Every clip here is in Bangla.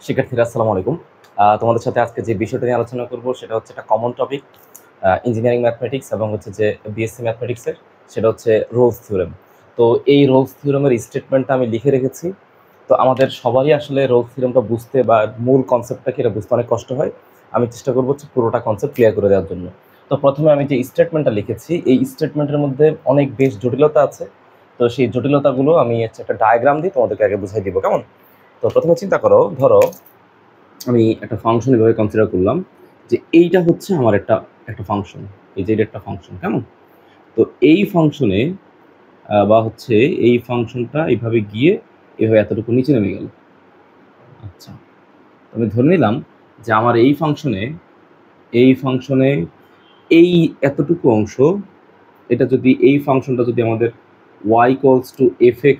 শিক্ষার্থীরা আসসালামু আলাইকুম। তোমাদের সাথে আজকে যে বিষয়টা নিয়ে আলোচনা করব সেটা হচ্ছে একটা কমন টপিক, ইঞ্জিনিয়ারিং ম্যাথমেটিক্স এবং হচ্ছে যে বিএসসি ম্যাথমেটিক্সের, সেটা হচ্ছে রোলস থিওরেম। তো এই রোলস থিওরেমের স্টেটমেন্টটা আমি লিখে রেখেছি। তো আমাদের সবারই আসলে রোলস থিওরেমটা বুঝতে বা মূল কনসেপ্টটা কি এটা বুঝতে অনেক কষ্ট হয়। আমি চেষ্টা করবো হচ্ছে পুরোটা কনসেপ্ট ক্লিয়ার করে দেওয়ার জন্য। তো প্রথমে আমি যে স্টেটমেন্টটা লিখেছি, এই স্টেটমেন্টের মধ্যে অনেক বেশ জটিলতা আছে। তো সেই জটিলতাগুলো আমি হচ্ছে একটা ডায়াগ্রাম দিয়ে তোমাদেরকে আগে বুঝাই দিব, কেমন? তো প্রথমে চিন্তা করো, ধরো আমি একটা ফাংশন এভাবে কনসিডার করলাম যে এইটা হচ্ছে আমার একটা একটা ফাংশন, এই যে এটা একটা ফাংশন, কেমন? তো এই ফাংশনে বা হচ্ছে এই ফাংশনটা এইভাবে গিয়ে এভাবে এতটুকু নিচে নেমে গেল। আচ্ছা, আমি ধরে নিলাম যে আমার এই ফাংশনে এই এতটুকু অংশ, এটা যদি এই ফাংশনটা যদি আমাদের y ইকুয়ালস টু fx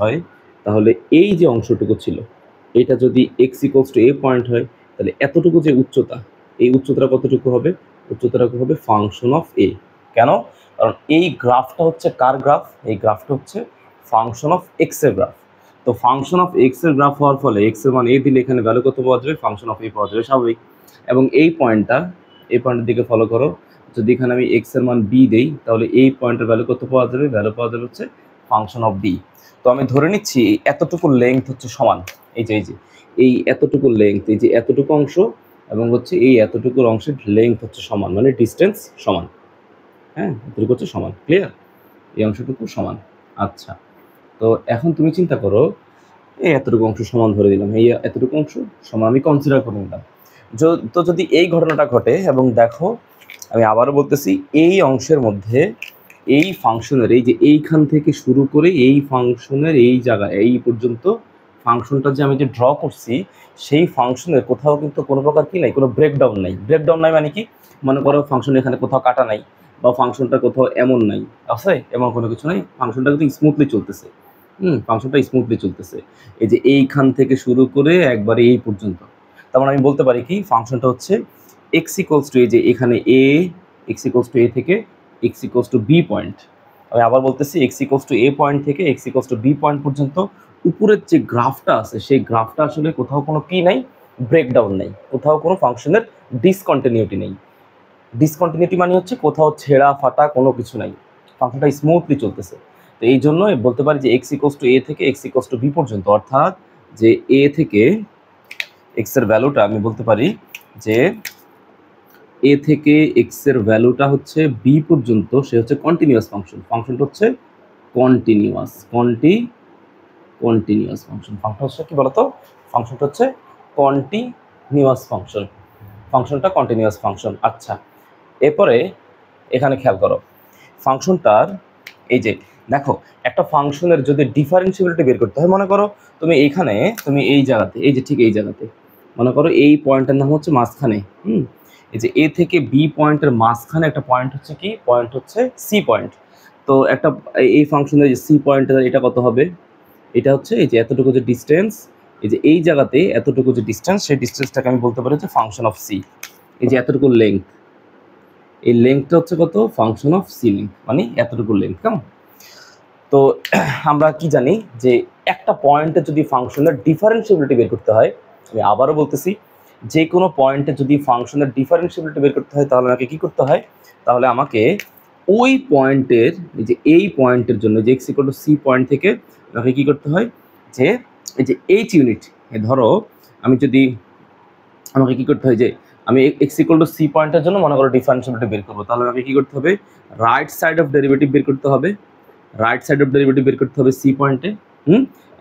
হয়, তাহলে এই যে অংশটুকু ছিল এটা যদি x equals two a point হয়, তাহলে এতটুকু যে উচ্চতা, এই উচ্চতাটা কতটুকু হবে? উচ্চতাটা হবে ফাংশন অফ a। কেন? কারণ এই গ্রাফটা হচ্ছে কার গ্রাফ? এই গ্রাফটা হচ্ছে ফাংশন অফ x এর গ্রাফ। তো ফাংশন অফ x এর গ্রাফ হওয়ার ফলে x এর মান a দিলে এখানে ভ্যালু কত পাওয়া যাবে? ফাংশন অফ a পাওয়া যাবে, স্বাভাবিক। এবং এই পয়েন্টের দিকে ফলো করো, যদি এখানে আমি x এর মান b দেই, তাহলে এই পয়েন্টের ভ্যালু কত পাওয়া যাবে? ভ্যালু পাওয়া যাবে হচ্ছে ফাংশন অফ b। তো আমি ধরে নিচ্ছি এতটুকু লেংথ হচ্ছে সমান, এই এতটুকু লেংথ, এই যে এতটুকু অংশ এবং হচ্ছে এই এতটুকুর অংশের লেংথ হচ্ছে সমান, মানে ডিস্টেন্স সমান। হ্যাঁ, এতটুকু হচ্ছে সমান, ক্লিয়ার? এই অংশটুকু সমান। আচ্ছা, তো এখন তুমি চিন্তা করো, এই এতটুকু অংশ সমান ধরে দিলাম, এই এতটুকু অংশ সমান আমি কনসিডার করে নিলাম। তো যদি এই ঘটনাটা ঘটে, এবং দেখো আমি আবারও বলতেছি, এই অংশের মধ্যে এই ফাংশনের, এই যে এইখান থেকে শুরু করে এই ফাংশনের এই জায়গায় এই পর্যন্ত ফাংশনটা যে আমি যে ড্র করছি, সেই ফাংশনের কোথাও কিন্তু কোনো প্রকার কি নাই, কোনো ব্রেকডাউন নাই। ব্রেকডাউন নাই মানে কি? মনে করো ফাংশন এখানে কোথাও কাটা নাই, বা ফাংশনটা কোথাও এমন নাই, আছে এমন কোনো কিছু নাই, ফাংশনটা কিন্তু স্মুথলি চলতেছে। ফাংশনটা স্মুথলি চলতেছে, এই যে এইখান থেকে শুরু করে একবারে এই পর্যন্ত। তার মানে আমি বলতে পারি কি, ফাংশনটা হচ্ছে এক্স ইকুয়ালস টু, এই যে এখানে এক্স ইকুয়ালস টু এ থেকে X equals to B point. আমি আবার বলতেছি, X equals to A point থেকে X equals to B point পর্যন্ত উপরের যে গ্রাফটা আছে, সেই গ্রাফটা আসলে কোথাও কোনো কি নাই, ব্রেকডাউন নেই, কোথাও কোনো ফাংশনের ডিসকন্টিনিউটি নেই। ডিসকন্টিনিউটি মানে হচ্ছে কোথাও ছেঁড়া ফাটা কোনো কিছু নাই, ফাংশনটা স্মুথলি চলতেছে। তো এই জন্য বলতে পারি যে এক্স ইকুয়ালস টু এ থেকে এক্স ইকুয়ালস টু বি পর্যন্ত, অর্থাৎ যে এ থেকে এক্স এর ভ্যালুটা আমি বলতে পারি যে এ থেকে এক্স এর ভ্যালুটা হচ্ছে বি পর্যন্ত, সে হচ্ছে কন্টিনিউয়াস ফাংশন। ফাংশনটা হচ্ছে কন্টিনিউয়াস ফাংশন। ফাংশন হচ্ছে কি বলতো? ফাংশনটা হচ্ছে কন্টিনিউয়াস ফাংশন। ফাংশনটা কন্টিনিউয়াস ফাংশন। আচ্ছা, এরপরে এখানে খেয়াল করো, ফাংশনটার এই যে দেখো, একটা ফাংশনের যদি ডিফারেন্সিবিলিটি বের করতে হয়, মনে করো তুমি এইখানে, তুমি এই জায়গাতে, এই যে ঠিক এই জায়গাতে, মনে করো এই পয়েন্টের নাম হচ্ছে মাঝখানে, এই যে এ থেকে বি পয়েন্টের মাঝখানে একটা পয়েন্ট হচ্ছে কি, পয়েন্ট হচ্ছে সি পয়েন্ট। তো একটা এই ফাংশনের যে সি পয়েন্টের এটা কত হবে? এটা হচ্ছে এই যে এতটুকু যে ডিস্টেন্স, এই যে এই জায়গাতে এতটুকু যে ডিস্টেন্স, সেই ডিস্টেন্সটাকে আমি বলতে পারি যে ফাংশন অফ সি। এই যে এতটুকু লেংথ, এই লেংথটা হচ্ছে কত? ফাংশন অফ সি লেংথ, মানে এতটুকু লেংথ, কেমন? তো আমরা কি জানি যে একটা পয়েন্টে যদি ফাংশনের ডিফারেন্সিবিলিটি বের করতে হয়, আমি আবারও বলতেছি, যে কোনো পয়েন্টে যদি ফাংশনের ডিফারেন্সিবিলিটি বের করতে হয়, তাহলে আমাকে কি করতে হয়? তাহলে আমাকে ওই পয়েন্টের, এই যে এই পয়েন্টের জন্য, যে x equal to C point থেকে আমাকে কি করতে হয়, যে এই যে এইচ ইউনিট, ধরো আমি যদি, আমাকে কি করতে হয়, যে আমি এক্স ইকুয়াল টু সি পয়েন্টের জন্য মনে করো ডিফারেন্সিবিলিটি বের করবো, তাহলে আমাকে কি করতে হবে? রাইট সাইড অফ ডেরিভেটিভ বের করতে হবে, রাইট সাইড অফ ডেরিভেটিভ বের করতে হবে সি পয়েন্টে,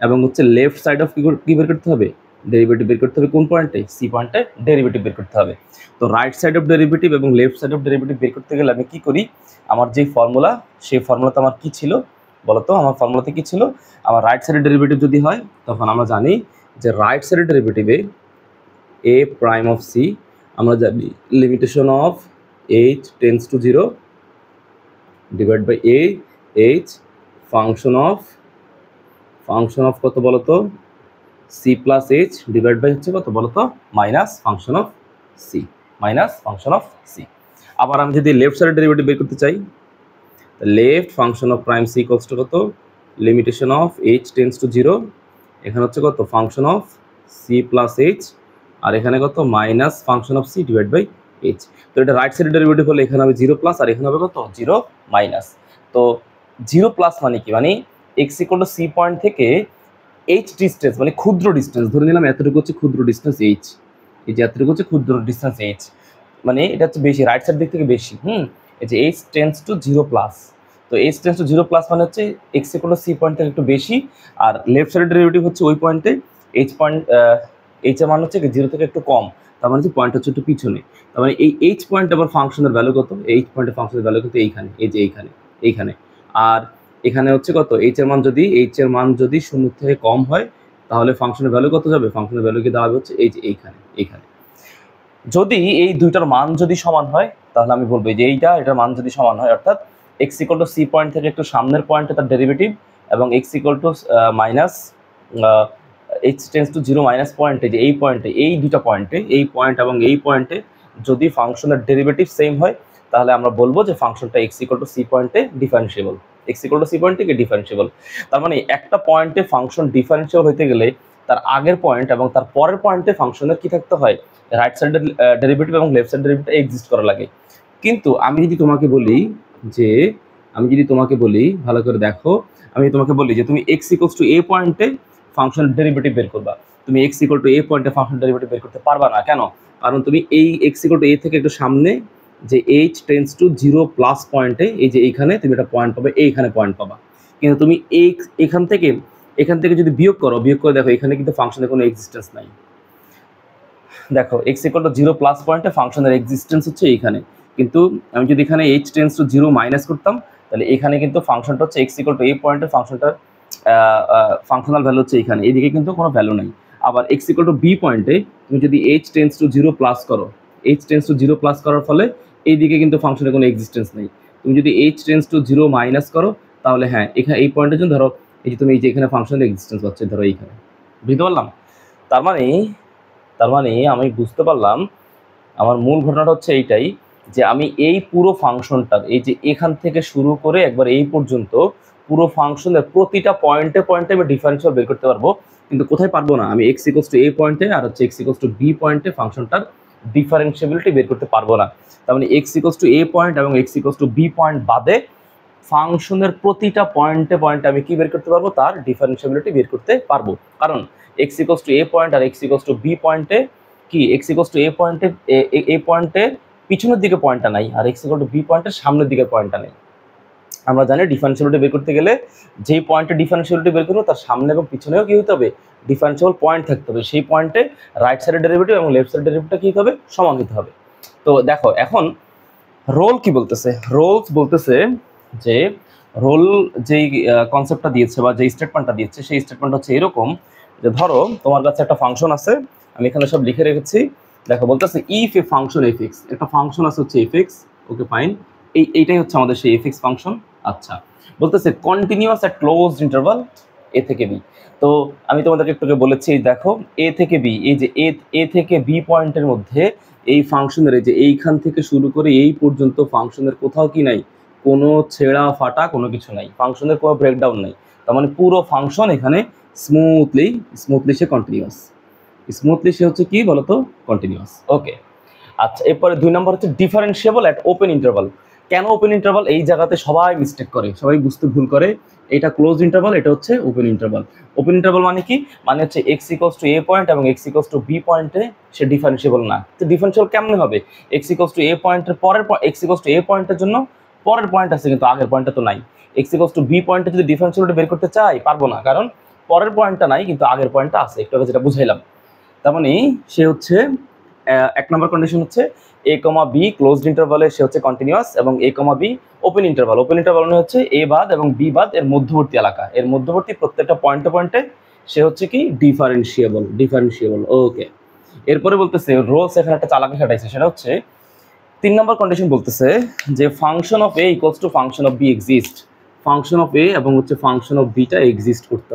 এবং হচ্ছে লেফট সাইড অফ কি বের করতে হবে? ডেরিভেটিভ বের করতে হবে কোন পয়েন্টে? সি পয়েন্টে ডেরিভেটিভ বের করতে হবে। তো রাইট সাইড অফ ডেরিভেটিভ এবং লেফট সাইড অফ ডেরিভেটিভ বের করতে গেলে আমি কি করি? আমার যে ফর্মুলা, সেই ফর্মুলাতে আমার কি ছিল বলতো? আমার ফর্মুলাতে কি ছিল? আমার রাইট সাইডের ডেরিভেটিভ যদি হয়, তখন আমরা জানি যে রাইট সাইডের ডেরিভেটিভে এ প্রাইম অফ সি, আমরা জানি limitation of H tends to 0 divide by A H function of কত বলতো? C plus H divide by হচ্ছে কত বলতো? Minus function of C. আবার আমি যদি লেফট সাইডের ডেরিভেটিভ বের করতে চাই, left function of prime C equals to কত? Limitation of H tends to 0 এখানে হচ্ছে কত function of C plus H, আর এখানে কত minus function of c divide by h. তো এটা রাইট সাইডের ডেরিভেটিভ হলে এখানে হবে 0 প্লাস, আর এখানে হবে কত 0 মাইনাস। তো 0 প্লাস মানে কি, মানে x equal to C point থেকে এইচ ডিস্টেন্স, মানে ক্ষুদ্র ডিস্টেন্স ধরে নিলাম, এতটুকু হচ্ছে ক্ষুদ্র ডিস্টেন্স এইচ, এই যে এতটুকু হচ্ছে ক্ষুদ্র ডিস্টেন্স এইচ, মানে এটা হচ্ছে বেশি, রাইট সাইড দিক থেকে বেশি। এই যে এইচ টেন্স টু 0 প্লাস, তো এইচ টেন্স টু 0 প্লাস মানে হচ্ছে x equal to C point থেকে একটু বেশি, আর লেফট সাইডের ডেরিভেটিভ হচ্ছে ওই পয়েন্টে এইচ পয়েন্ট, এইচ এর মান হচ্ছে 0 থেকে একটু কম, তার মানে হচ্ছে পয়েন্ট হচ্ছে একটু পিছনে। তার মানে এই এইচ পয়েন্ট আবার ফাংশনের ভ্যালু কত, এইচ পয়েন্টের ফাংশনের ভ্যালু কত এইখানে, এই যে এইখানে। আর এখানে হচ্ছে কত এইচ এর মান যদি 0 থেকে কম হয় তাহলে ফাংশনের ভ্যালু কত যাবে, ফাংশনের ভ্যালু কি দাঁড়াবে হচ্ছে এই যে এইখানে। যদি এই দুইটার মান যদি সমান হয় তাহলে আমি বলবো যে এটার মান যদি সমান হয়, অর্থাৎ x equal to C point থেকে একটু সামনের পয়েন্টে তার ডেরিভেটিভ, এবং x equal to minus h tends to 0 minus পয়েন্টে, যে এই দুইটা পয়েন্টে, এই পয়েন্ট এবং এই পয়েন্টে যদি ফাংশনের ডেরিভেটিভ সেম হয় তাহলে আমরা বলবো যে ফাংশনটা এক্স ইকুয়াল টু সি পয়েন্টে differentiable, x equal to C point থেকে ডিফারেন্সিয়েবল। তার মানে একটা পয়েন্টে ফাংশন ডিফারেন্সিয়েবল হতে গেলে তার আগের পয়েন্ট এবং তার পরের পয়েন্টে ফাংশনের কি থাকতে হয়, রাইট সাইডের ডেরিভেটিভ এবং লেফট সাইড ডেরিভেটিভ এক্সিস্ট করা লাগে। কিন্তু আমি যদি তোমাকে বলি ভালো করে দেখো, আমি তোমাকে বলি যে তুমি এক্স ইকুয়ালস টু এ পয়েন্টে ফাংশনের ডেরিভেটিভ বের করবা, তুমি এক্স ইকুয়াল টু এ পয়েন্টে ফাংশনের ডেরিভেটিভ বের করতে পারবা না। কেন? কারণ তুমি এই এক্স ইকুয়াল টু এ থেকে একটু সামনে যে এইচ টেন্স টু 0 প্লাস পয়েন্টে, এই যে এইখানে তুমি একটা পয়েন্ট পাবে, এইখানে পয়েন্ট পাবা। কিন্তু তুমি এখান থেকে যদি বিয়োগ করে দেখো এখানে কিন্তু ফাংশনের কোনো এক্সিস্টেন্স নাই। দেখো এক্স ইকুয়াল টু 0 প্লাস পয়েন্টে ফাংশনের এক্সিস্টেন্স হচ্ছে এইখানে, কিন্তু আমি যদি এখানে এইচ টেন্স টু 0 মাইনাস করতাম তাহলে এখানে কিন্তু ফাংশনটা হচ্ছে এক্স ইকুয়াল টু এই পয়েন্টের ফাংশনটার ফাংশনাল ভ্যালু হচ্ছে এখানে, এদিকে কিন্তু কোনো ভ্যালু নাই। আবার এক্স ইকুয়াল টু বি পয়েন্টে তুমি যদি এইচ টেন্স টু 0 প্লাস করো, এইচ টেন্স টু 0 প্লাস করার ফলে এইদিকে কিন্তু ফাংশনের কোনো এক্সিস্টেন্স নেই। তুমি যদি এইচ টেন্স টু 0 মাইনাস করো তাহলে হ্যাঁ এখানে এই পয়েন্টের জন্য ধরো এই যে তুমি এই যে এখানে ফাংশনের এক্সিস্টেন্স পাচ্ছে, ধরো এইখানে। বুঝতে পারলাম? তার মানে আমি বুঝতে পারলাম আমার মূল ঘটনাটা হচ্ছে এইটাই, যে আমি এই পুরো ফাংশনটার, এই যে এখান থেকে শুরু করে একবার এই পর্যন্ত পুরো ফাংশনের প্রতিটা পয়েন্টে আমি ডিফারেন্সিয়াল বের করতে পারবো, কিন্তু কোথায় পারবো না, আমি এক্স ইকুয়ালস টু এ পয়েন্টে আর হচ্ছে এক্স ইকুয়ালস টু বি পয়েন্টে ফাংশনটার ডিফারেন্সিয়াবিলিটি বের করতে পারবো না। তার মানে X equals to A point এবং X equals to B point বাদে ফাংশনের প্রতিটা পয়েন্টে আমি কি বের করতে পারবো, তার ডিফারেন্সিয়াবিলিটি বের করতে পারবো। কারণ x equals to A point আর এক্স ইকুয়ালস টু বি পয়েন্টে কি, এক্স ইকুয়ালস টু এ পয়েন্টে পিছনের দিকে পয়েন্টটা নাই, আর এক্স ইকুয়াল টু বি পয়েন্টের সামনের দিকে পয়েন্টটা নেই। আমরা জানি ডিফারেন্সিয়াবিলিটি বের করতে গেলে যেই পয়েন্টে ডিফারেন্সিয়াবিলিটি বের করবো তার সামনে এবং পিছনেও কি হতে হবে, ডিফারেন্সিয়েবল পয়েন্ট থাকতে হবে। সেই পয়েন্টে রাইট সাইডের ডেরিভেটিভ এবং লেফট সাইডের ডেরিভেটিভটা কি হতে হবে, সমান হতে হবে। তো দেখো এখন রোল কি বলতেছে, রোলস বলতেছে যে রোল যেই কনসেপ্টটা দিয়েছে বা যেই স্টেটমেন্টটা দিয়েছে সেই স্টেটমেন্ট হচ্ছে এরকম, যে ধরো তোমার কাছে একটা ফাংশন আছে, আমি এখানে সব লিখে রেখেছি। দেখো বলতেছে if A function F x, একটা ফাংশন আছে হচ্ছে এফ এক্স, ওকে ফাইন, এইটাই হচ্ছে আমাদের সেই এফ এক্স ফাংশন। আচ্ছা, বলতেছে কন্টিনিউয়াস অ্যাট ক্লোজড ইন্টারভাল এ থেকে বি। তো আমি তোমাদেরকে একটু বলেছি, দেখো এ থেকে বি, এই যে এ থেকে বি পয়েন্টের মধ্যে এই ফাংশনের এই যে এইখান থেকে শুরু করে এই পর্যন্ত ফাংশনের কোথাও কি নাই, কোনো ছেঁড়া ফাটা কোনো কিছু নাই, ফাংশনের কোনো ব্রেকডাউন নাই। তার মানে পুরো ফাংশন এখানে স্মুথলি সে কন্টিনিউয়াস, সে হচ্ছে কি বলতো, কন্টিনিউয়াস। ওকে, আচ্ছা এরপরে 2 নম্বর হচ্ছে ডিফারেন্সিয়েবল অ্যাট ওপেন ইন্টারভাল। কেন ওপেন ইন্টারভাল? এই জায়গাতে সবাই মিস্টেক করে, সবাই বুঝতে ভুল করে, এটা ক্লোজ ইন্টারভাল, এটা হচ্ছে ওপেন ইন্টারভাল। ওপেন ইন্টারভাল মানে কি, মানে হচ্ছে x equals to A point এবং এক্স ইকুয়ালস টু বি পয়েন্টে সে ডিফারেন্সিয়েবল না। তো ডিফারেন্সিয়েবল কেমনে হবে, এক্স ইকুয়ালস টু এ পয়েন্টের পরের এক্স ইকুয়ালস টু এ পয়েন্টের জন্য পরের পয়েন্ট আছে কিন্তু আগের পয়েন্টটা তো নাই। এক্স ইকুয়ালস টু বি পয়েন্টে যদি ডিফারেন্সিয়েবলটা বের করতে চাই পারবো না, কারণ পরের পয়েন্টটা নাই কিন্তু আগের পয়েন্টটা আছে, একটু আগে যেটা বুঝাইলাম। তার মানে সে হচ্ছে 1 নম্বর কন্ডিশন হচ্ছে এ কমা বি ক্লোজড ইন্টারভালে সে হচ্ছে কন্টিনিউয়াস, এবং A comma B open interval. Open interval মানে হচ্ছে এ বাদ এবং বি বাদ এর মধ্যবর্তী এলাকা, এর মধ্যবর্তী প্রত্যেকটা পয়েন্টে সে হচ্ছে কি ডিফারেন্সিয়েবল। ওকে, এরপরে বলতেছে রোলস এখানে একটা চালাকি খাটাইছে, সেটা হচ্ছে 3 নম্বর কন্ডিশন বলতেছে যে function of A equals to function of B exist. Function of A এবং হচ্ছে ফাংশন অফ বিটা এক্সিস্ট করতে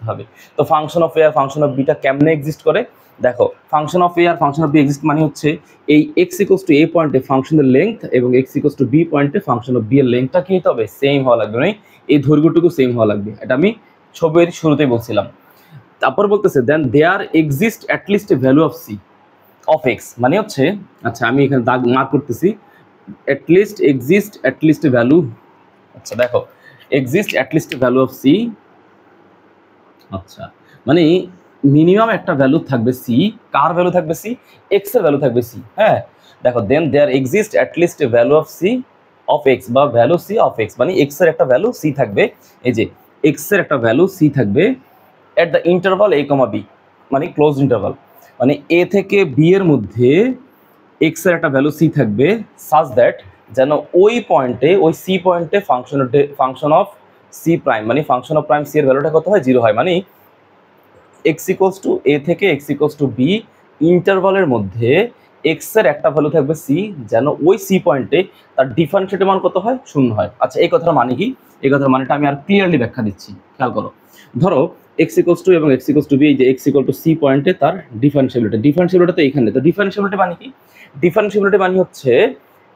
হবে, তো ফাংশন অফ এ আর ফাংশন অফ বিটা কেমনে এক্সিস্ট করে, দেখো ফাংশন অফ এ আর ফাংশন অফ বি এক্সিস্ট মানে হচ্ছে এই এক্স ইকুয়ালস টু এ পয়েন্টে ফাংশনের লেংথ এবং এক্স ইকুয়ালস টু বি পয়েন্টে ফাংশন অফ বি এর লেংথটা কি হতে হবে, সেম হওয়া লাগবে, মানে এই দৈর্ঘ্যটুকু সেম হওয়া লাগবে। এটা আমি ছবির শুরুতেই বলছিলাম। তারপর বলতেছে then there exist at least a value of C of X, মানে হচ্ছে, আচ্ছা আমি এখানে দাগ মার্ক করতেছি, অ্যাটলিস্ট এ ভ্যালু, আচ্ছা দেখো exist at least a value of C, আচ্ছা মানে মিনিমাম একটা ভ্যালু থাকবে সি, কার ভ্যালু থাকবে সি, এক্স এর ভ্যালু থাকবে সি, হ্যাঁ দেখো then there exist at least a value of C of X, বা ভ্যালু সি অফ এক্স, মানে এক্স এর একটা ভ্যালু সি থাকবে, এই যে এক্স এর একটা ভ্যালু সি থাকবে at the interval a, b, মানে ক্লোজ ইন্টারভাল, মানে এ থেকে বি এর মধ্যে এক্স এর একটা ভ্যালু সি থাকবে সাচ দ্যাট যেন ওই পয়েন্টে, ওই সি পয়েন্টে ফাংশন অফ সি প্রাইম, মানে ফাংশন অফ প্রাইম সি এর ভ্যালুটা কত হয়, 0 হয়, মানে এক্স ইকুয়ালস টু এ থেকে এক্স ইকুয়ালস টু বি ইন্টারভালের মধ্যে এক্স এর একটা ভ্যালু থাকবে সি, যেন ওই সি পয়েন্টে তার ডিফারেন্সিয়েটের মান কত হয়, 0 হয়। আচ্ছা এই কথার মানে কি, এই কথার মানেটা আমি আর ক্লিয়ারলি ব্যাখ্যা দিচ্ছি, খেয়াল করো। ধরো এক্স ইকুয়ালস টু এবং এক্স ইকুয়ালস টু বি, এই যে এক্স ইকুয়াল টু সি পয়েন্টে তার ডিফারেন্সিয়েবিলিটি তো এইখানে, তো ডিফারেন্সিয়েবিলিটি মানে কি, ডিফারেন্সিয়েবিলিটি মানে হচ্ছে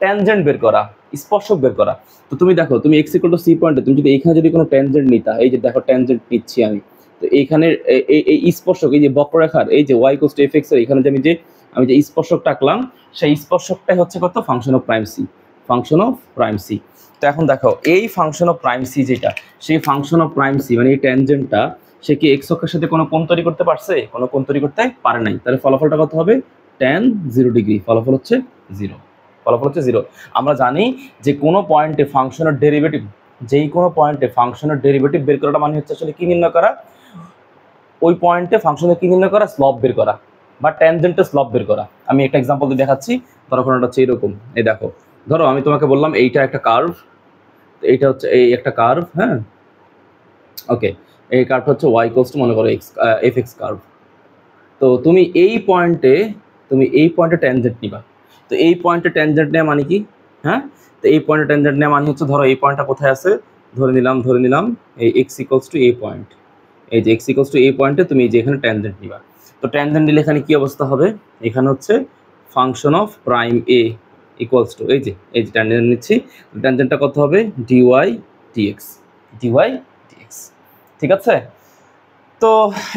ট্যানজেন্ট বের করা, স্পর্শক বের করা। তো তুমি দেখো তুমি এক্স ইকুয়াল টু সি পয়েন্টে তুমি যদি এইখানে যদি কোনো ট্যানজেন্ট নিতা, এই যে দেখো ট্যানজেন্ট নিচ্ছি আমি, তো এইখানে এই স্পর্শক, এই যে বক্ররেখার এই যে Y equals to F x এর এখানে যে আমি যে স্পর্শকটা আঁকলাম, সেই স্পর্শকটাই হচ্ছে কত, function of prime c, function of prime c. তো এখন দেখো এই ফাংশন অফ প্রাইম সি যেটা, সেই ফাংশন অফ প্রাইম সি মানে এই ট্যানজেন্টটা, সে কি এক্স অক্ষের সাথে কোনো কোণ তৈরি করতে পারছে, কোনো কোণ তৈরি করতে পারে নাই, তাহলে ফলাফলটা কত হবে, tan 0 ডিগ্রি, ফলাফল হচ্ছে 0, ফলাফল হচ্ছে 0। আমরা জানি যে কোনো পয়েন্টে ফাংশনের ডেরিভেটিভ, যেই কোনো পয়েন্টে ফাংশনের ডেরিভেটিভ বের করাটা মানে হচ্ছে আসলে কি নির্ণয় করা, ওই পয়েন্টে ফাংশনের কি নির্ণয় করা, স্লপ বের করা বা ট্যানজেন্টের স্লপ বের করা। আমি একটা এক্সাম্পল দিয়ে দেখাচ্ছি, ধরো কোনটা হচ্ছে এরকম, এই দেখো ধরো আমি তোমাকে বললাম এইটা একটা কার্ভ, এইটা হচ্ছে এই একটা কার্ভ, হ্যাঁ ওকে, এই কার্ভটা হচ্ছে ওয়াই ইকুয়ালস টু মনে করো এক্স এফ এক্স কার্ভ। তো তুমি এই পয়েন্টে ট্যানজেন্ট নিবা, তো এই পয়েন্টে ট্যানজেন্ট নেওয়া মানে কি, হ্যাঁ তো এই পয়েন্টে ট্যানজেন্ট নেওয়া মানে হচ্ছে ধরো এই পয়েন্টটা কোথায় আছে, ধরে নিলাম এই x equals to A point, এই যে এক্স ইকুয়ালস টু এই পয়েন্টে তুমি যে এখানে ট্যানজেন্ট নিবা, তো ট্যানজেন্ট নিলে এখানে কি অবস্থা হবে, এখানে হচ্ছে function of prime A equals two এই যে ট্যানজেন্ট নিচ্ছি, ট্যানজেন্টটা কত হবে, ডিওয়াই ডিএক্স, ঠিক আছে। তো